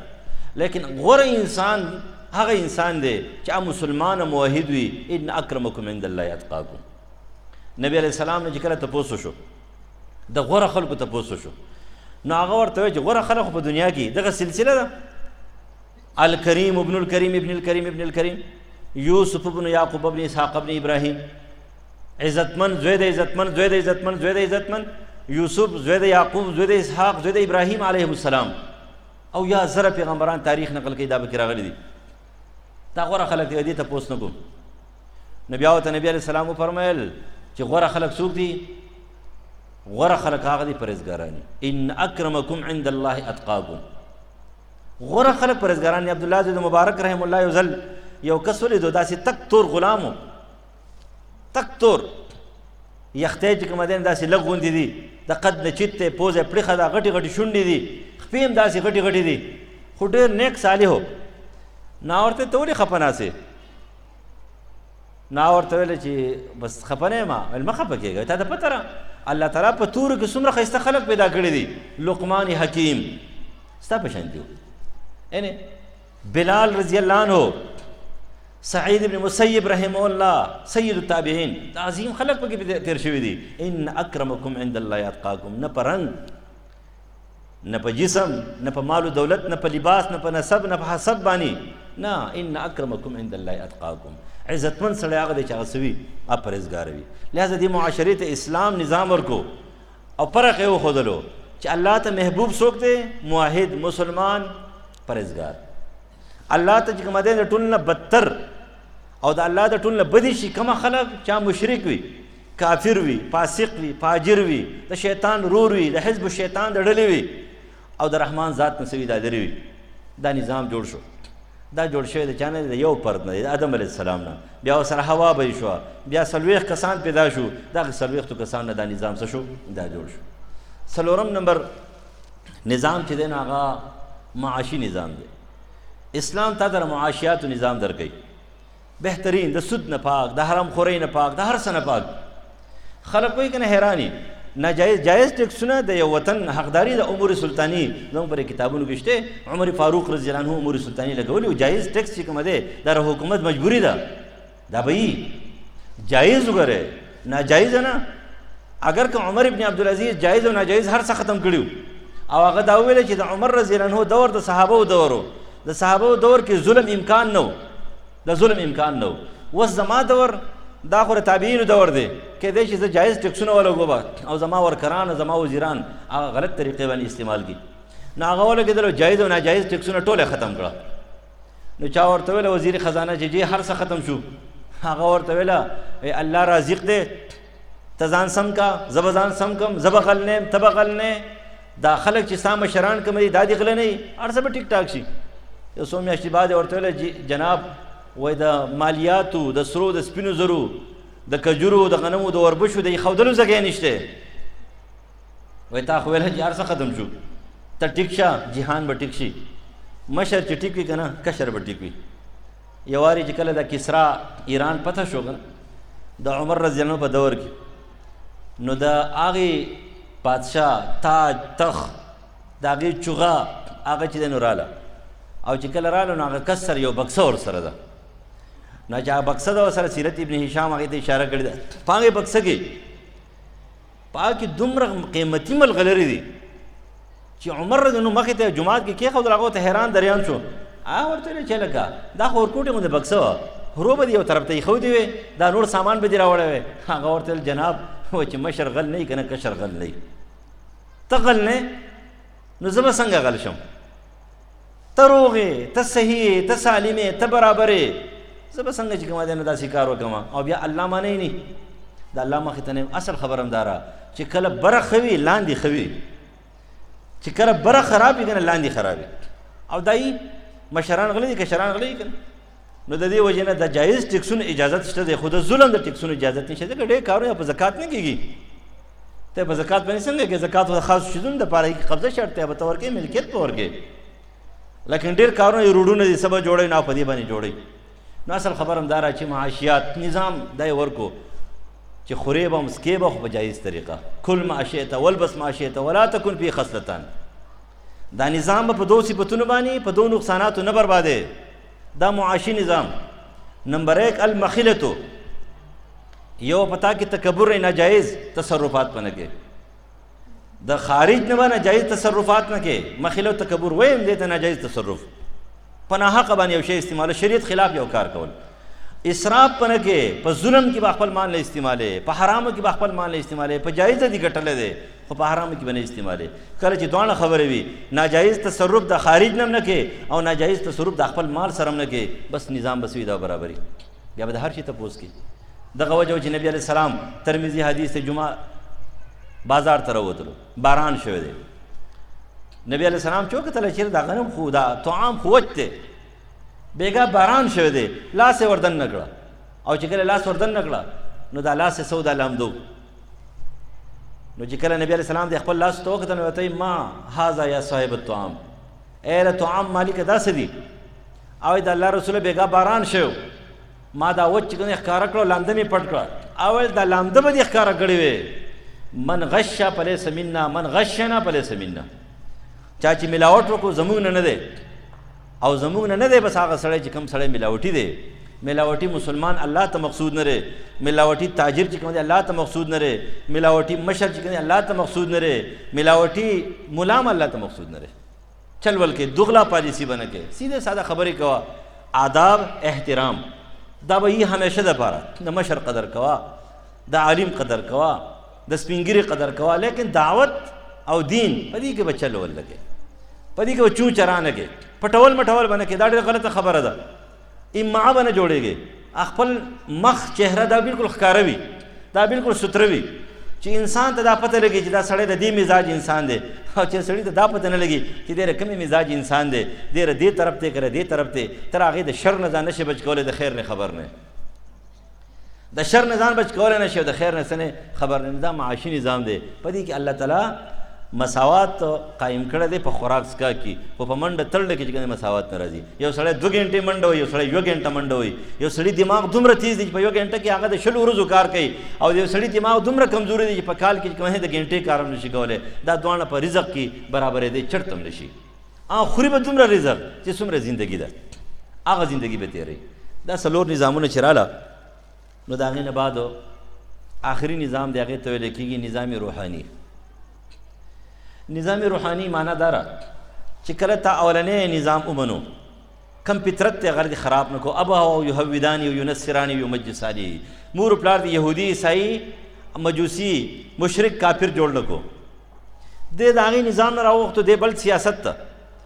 لیکن غوره انسان هغه انسان دی چې مسلمان موحد وي. ان اکرمکم عند الله اتقاکم. نبی علیہ السلام نه چې کله تپوس شو، د غوره خلکو تپوس شو، نو هغه ورته وایي چې غوره خلک په دنیا کې دغه سلسله ده: الکریم ابن الکریم ابن الکریم ابن الکریم، یوسف ابن یعقوب ابن اسحاق ابن ابراهیم. عزتمن زوی د عزتمن، زوی د عزتمن، زوی د عزتمن، یوسف زوی د یعقوب، زوی د اسحاق، زوی د ابراهیم علیهم السلام. او یا زره پیغمبران تاریخ نقل کوي دا پکې راغلي دي. دا غوره خلک دی، دې تپوس نه کوم. نو بیا ورته نبي علیه السلام وفرمیل چې غوره خلک څوک دي؟ غوره خلک هغه دي پرهیزګاران. ان اکرمکم عند الله اتقاکم. غوره خلک پرهیزګاران دي. عبدالله زوی د مبارک رحم الله یو ځل یو کس ولیدو، داسې تک تور غلام و، تک تور یختې چې کومه دی داسې لږ غوندې دي، د قد نه چت دی، پوزه یې پړیخه ده، غټې غټې شونډې دي، خپې هم داسې غټې غټې دي، خو ډېر نیک صالح و. نا ورته ته ولې خفه ناستې؟ نا ورته ویله چې بس خفه نه یم. ویل مه خفه کېږه، تا ته پته ده الله تعالی په تورو کې څومره ښایسته خلک پیدا کړي دي. لقمان حکیم ستا په شانتي و، یعنې بلال رضی الله عنه، سعید ابن مسیب رحمه الله، سید التابعین، دا عظیم خلک پکې تیر شوي دي. ان اکرمکم عند الله اتقاکم. نه په رنګ، نه په جسم، نه په مال و دولت، نه په لباس، نه په نسب، نه په حسب باندې، نه. ان اکرمکم عند الله اتقاکم. عزتمن سړی هغه دی چې هغه څه وي، هغه پرهیزګار وي. لہذا دې معاشرې ته اسلام نظام ورکو او فرق یې وښودلو چې الله ته محبوب څوک دی؟ موحد، مسلمان، پرهیزګار. الله ته چې کومه دی د ټول نه بدتر او د الله د ټول نه بدې شي کومه خلک چا مشرک وي، کافر وي، فاسق وي، فاجر وي، د شیطان رور وي، د حزب الشیطان د ډلې وي، او د رحمان ذات نه څه وي، دا لرې وي. دا نظام جوړ شو. دا جوړ شوی د چا نه دی؟ د یو فرد نه دی، د آدم علیه السلام نه. بیا ورسره حوا به یې شوه، بیا 40 کسان پیدا شو. دغه 40 کسان نه دا نظام څه شو؟ دا جوړ شو. 4 نمبر نظام چې دی نو هغه معاشي نظام دی. اسلام تا ته د معاشیاتو نظام درکوي، بهترین، د سود نه پاک، د حرام خورۍ نه پاک، د هر څه نه پاک. خلک وایي که نه حیراني ناجایز جایز ټیکسونه د یو وطن حقداري د امور سلطاني زموږ پر کتابونو کې شته. عمر فاروق رضی الله عنه امور سلطاني لګولي او جایز ټیکس چې کومه دی دا د حکومت مجبوري ده، دا به یي جایز وګورئ، ناجایز نه. اگر که عمر ابن عبدالعزیز جایز او ناجایز هر څه ختم کړي او هغه دا وویل چې د عمر رضی الله عنه دور د صحابو دور و، د صحابو دور کې ظلم امکان نه و، د ظلم امکان نه و. اوس زما دور دا خو د تابعینو دور دی، کیدای شي زه جایز ټیکسونه ولګوم او زما ورکران او زما وزیران هغه غلط طریقې باندې استعمال کړي. نو هغه ولګېدل جایز او ناجایز ټیکسونه ټوله ختم کړه. نو چا ورته ویله وزیر خزانه چې جی هر څه ختم شو. هغه ورته ویله الله رازق دی، ته ځان سم کا، زه به ځان سم کم، زه به غل نه یم، ته به غل نه. دا خلک چې ستا مشران کوم دي دا دې غله نه وي، هر څه به ټیک ټاک شي. یو څو میاشتې بعد ورته ویله جناب وایي د مالیاتو، د سرو د سپینو زرو، د کجورو، د غنمو، د وربشو د ایښودلو ځای نشته. وایي تا خو ویله چې هر څه ختم شو، ته ټیک شه جهان به ټیک شي. مشر چې ټیک وي که نه کشر به ټیک وي. یو وارې چې کله د کسرا ایران پته شو که نه د عمر رضی الله عنه په دور کې، نو د هغې بادشاه تاج تخت د هغې چوغه هغه چې دی نو راله، او چې کله راله نو هغه کس سره یو بکسه ورسره ده. نو چې هغه بکسه ده ورسره سیرت ابن هشام هغې ته اشاره کړې ده. په هغې بکسه کې په هغه کې دومره قیمتي ملغلرې دي چې عمر رضی الله عنه مخې ته جومات کې کېښودل. هغه ته حیران دریان شو. هغه ورته ویل چې لکه دا خو ورکوټې غوندې بکسه وه، هرو به دې یو طرف ته ایښودې وې، دا نور سامان به دې راوړی وی. هغه ورته ویل جناب و چې مشر غل نه وي که نه کشر غل نه وي، ته غل نه نو زه به څنګه غل شم؟ ته روغ یې، ته صحیح یې، ته سالم یې، ته برابر یې، زه به څنګه چې کومه دی نو داسې کار وکړم او بیا الله معنی نه د الله مخې ته نه یم. اصل خبره همداره چې کله بره ښه وي لاندې ښه وي، چې کله بره خراب وي که نه لاندې خراب وي. او دایي مشران غلي دي کشران غلي که نه. نو د دې وجې نه د جایز ټیکسونو اجازت شته دی، خو د ظلم د ټیکسونو اجازت نشته. ځکه ډېر کارونه په زکات نه کېږي. ته په زکات باندې څنګه کې زکات د خاص شیزونو دپاره قبضه شرط دی، به ته ورکوې ملکیت به ورکوې. لیکن ډېر کارونه یې روډونه دي څه به جوړوي نه په دې باندې جوړوي. نو اصل خبر همداره چې معاشیات نظام دا یې ورکو چې خورې به هم سکې به خو په جایز طریقه. کل ما شئت والبس ما شئت ولا تکن فی خصلتان. دا نظام به په دو صفتونو باندې په دو نقصاناتو نه بربادې. دا معاشي نظام. نمبر 1 المخیلتو، یو پتا کې تکبر ناجایز تصرفات پنه کې، د خارج نه به ناجایز تصرفات نه کې. مخیله او تکبر ویم دې ته ناجایز تصرف، پناه حق باندې یو شی استعمال، شریعت خلاف یو کار کول. اسراف پنه کې، په ظلم کې به خپل مال نه استعمالې، په حرامو کې به خپل مال نه استعمالې، په جایز دي ګټلې دی خو په حرامو کې به نه استعمالې. کله چې دواړه خبرې وي، ناجایز تصرف د خارج نه نه کې او ناجایز تصرف د خپل مال سره نه کې، بس نظام بس وي دا برابري. بیا به د هر شي تپوس کې. دغه وجه چې نبی علیه السلام ترمذي حدیث ته جمعه بازار ته راوتلو، باران شوی دی. نبی علیه السلام چې وکتله چې دا غنم خو دا طعام خو وچ دی، بیګا باران شوی دی، لاس یې وردن نه کړه. او چې کله لاس وردن نه کړه نو دا لاس یې سودا لامدو. نو چې کله نبی علیه السلام د خپل لاس ته وکتل نو ورته یې ما هذا یا صاحب الطعام، ای د طعام مالک دا څه دي؟ او د الله رسول بیګا باران شو، ما دا وچ چې ښکاره کړو لامده مې پټ کړه. او دا لامده به دې ښکاره کړې وې. من غش فلیس منا، من غشنا فلیس منا. چا چې ملاوټ وکړو زموږ نه نه دی، او زموږ نه نه دی. بس هغه سړی چې کوم سړی ملاوټي دی، ملاوټي مسلمان الله ته مقصود نه دی، ملاوټي تاجر چې کوم دی الله ته مقصود نه دی، ملاوټي مشر چې کوم دی الله ته مقصود نه دی، ملاوټي ملام الله ته مقصود نه دی. چل ول کې دغلا پالیسی بنه کې سیده ساده خبرې کوا، آداب احترام دا به یې همیشه دپاره. د مشر قدر کوا، د عالم قدر کوا، د سپینګیري قدر کوا، لیکن دعوت او دین په دې کې به چل ول لګې، په دې کې به چون چرا نه کې، پټول مټول به نه کې. دا ډېره غلطه خبره ده. امعه به نه جوړېږي. خپل مخ چهره دا بالکل ښکاره وي، دا بالکل ستره وي چې انسان ته دا پته لګي چې دا سړی د دې مزاج انسان دی، او چې سړي ته دا پته نه لګي چې دی د کومې مزاج انسان دی، دی د دې طرف دی که د دې طرف دی. تر هغې د شر نه ځان نشي بچ کولی، د خیر نه خبر نه، د شر نه ځان بچ کولی نشي او د خیر نه څه نه خبر نه. دا معاشي نظام دی. په دې کې الله تعالی مساوات قایم کړی دی په خوراک څښاک کې، خو په منډه تړله کې چې کوم مساوات نه راځي. یو سړی 2 غنټې منډه وي، یو سړی 1 غنټه منډه وي. یو سړي دماغ دومره تیز دی چې په 1 غنټه کې هغه د 20 ورځو کار کوي، او یو سړي دماغ دومره کمزوري دی چې په کال کې کومه د غنټې کار هم نشي کولی. دا دواړه په رزق کې برابرېدی چړت هم نشي. خوري به دومره رزق چې څومره زندګي ده هغه زندګي به تېروي. دا 4 نظامونه چې راله، نو د هغې نه بعد آخري نظام دی، هغې ته ویل کېږي نظام روحاني. نظام روحاني معنا دا ده چې کله تا اولنی نظام ومنو، کم فطرت ته غرض خراب نه کو، ابا او یهودانی او ینصرانی او یمجسانی، مور پلار دی یهودی عیسائی مجوسی مشرک کافر جوړ نه کو. د هغې نظام نه راووختو دی بل سیاست ته،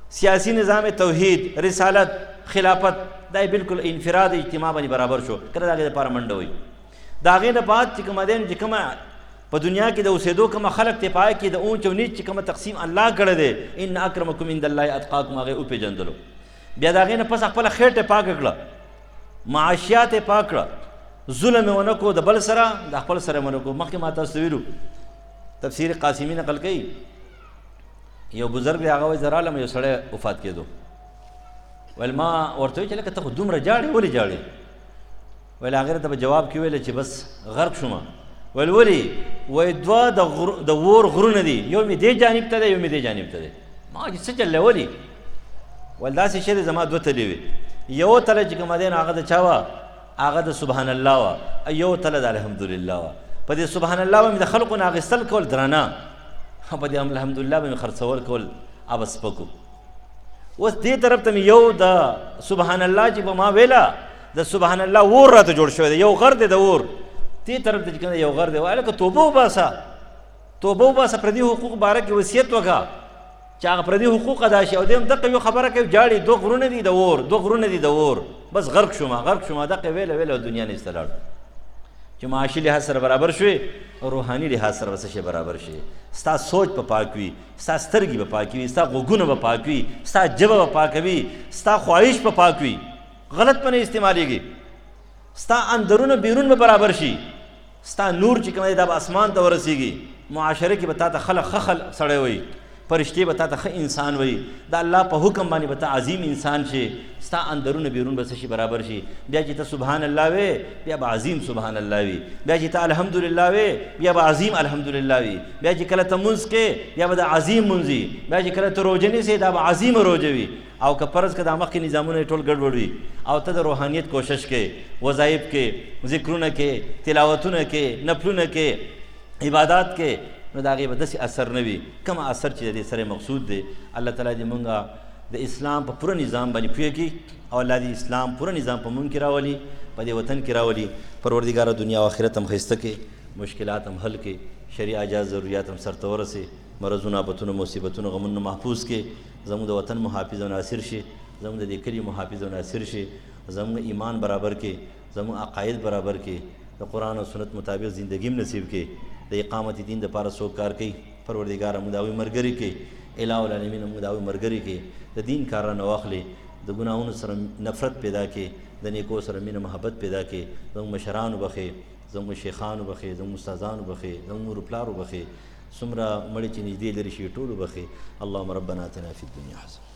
سیاسی نظام توحید، رسالت، خلافت، دا بالکل انفراد اجتماع باندې برابر شو. کله د هغې دپاره منډه وي. د هغې نه بعد چې کومه دی چې کومه په دنیا کې د اوسېدو کومه خلق ته پای کې د اونچ او نیچ چې کومه تقسیم الله کړی دی، ان اکرمکم عند الله اتقاکم، هغې وپېژندلو. بیا د هغې نه پس خپله خېټه پاکه کړه، معاشیات یې پاک کړه، ظلم یې ونه کړو د بل سره، د خپل سره یې ونه کړو. مخکې ما تاسو ته ویلو تفسیر قاسمي نقل کوي، یو بزرګ دی هغه وایي زه رالم یو سړی وفات کېدو. ویل ما ورته وایي چې لکه ته خو دومره جاړې ولې جاړې؟ ویل هغې راته په جواب کې ویله چې بس غرق شومه. ویل ولې؟ وایي 2 د اور غرونه دي، یو مې دې جانب ته دی یو مې دې جانب ته دی. ما چې څه چل دی ولې؟ ویل داسې شی دی زما 2 تلې وې، یو تله چې کومه دی نو هغه د چا وه؟ هغه د سبحان الله وه، یو تله د الحمدلله وه. په دې سبحان الله به مې د خلقو نه اخیستل کول درانه، په دې الحمدلله به مې خرڅول کول ابه سپکو. اوس دې طرف ته مې یو د سبحان الله چې په ما ویله، د سبحان الله اور راته جوړ شوی دی، یو غر دی د اور. دې طرف ته چې کوم یو غر دی، وایه لکه توبه وباسه، توبه وباسه، پردي حقوق باره کې وصیت وکړه چې هغه پردي حقوق ادا شي. او دې هم دقه یو خبره کوي جاړي 2 غرونه دي د اور، 2 غرونه دي د اور، بس غرق شومه غرق شومه، دقه ویله ویله دنیا نه ایسته لاړ. چې معاشي لحاظ سره برابر شوې، روحاني لحاظ سره به څه شی برابر شي؟ ستا سوچ به پاک وي، ستا سترګې به پاک وي، ستا غوږونه به پاک وي، ستا ژبه به پاک وي، ستا خواهش به پاک وي، غلط به نه استعمالیږي، ستا اندرونه بیرون به برابر شي، ستا نور چې کوم دی دا به اسمان ته ورسیږي. معاشره کې به تا ته خلق ښه سړی وي، فرشتې به تا ته ښه انسان وي، د الله په حکم باندې به ته عظیم انسان شي، ستا اندرونه بیرون به څه شي برابر شي. بیا چې ته سبحان الله وې بیا به عظیم سبحان الله وي، بیا چې ته الحمدلله وې بیا به عظیم الحمدلله وي، بیا چې کله ته مونځ کې بیا به د عظیم مونځ وي، بیا چې کله ته روژه نیسې دا به عظیم روژه وي. او که فرض که دا مخکې نظامونه یې ټول ګډوډ وي او ته د روحانیت کوشش کې، وظایف کې، ذکرونه کې، تلاوتونه کې، نفلونه کې، عبادات کې، نو د هغې به داسې اثر نه وي کوم اثر چې د دې سره مقصود دی. الله تعالی دې مونږ د اسلام په پوره نظام باندې پوه کړي او الله دې اسلام پوره نظام په مونږ کې راولي، په دې وطن کې راولي. پروردګاره دنیا او آخرت هم ښایسته کړي، مشکلات هم حل کړي، شرعي اجاز ضروریات هم سرته ورسې، مرضونه آفتونه مصیبتونه غمونه محفوظ کړي، زموږ د وطن محافظ او ناصر شي، زموږ د دې کلي محافظ او ناصر شي، زموږ ایمان برابر کړي، زموږ عقاید برابر کړي، د قرآن او سنت مطابق زندگی نصیب کړي، د اقامت دین دپاره څوک کار کوي پروردګاره موږ د هغوی ملګري کړي، الٰه العالمین موږ د هغوی ملګري کړي، د دین کار رانه واخلي، د ګناهونو سره نفرت پیدا کړي، د نیکو سره مینه محبت پیدا کړي، زموږ مشران وبخې، زموږ شیخان وبخې، زموږ استادان وبخې، زموږ مور پلار وبخې، څومره مړي چې نږدې لرې شي ټول وبخې. اللهم ربنا اتنا فی الدنیا حسنه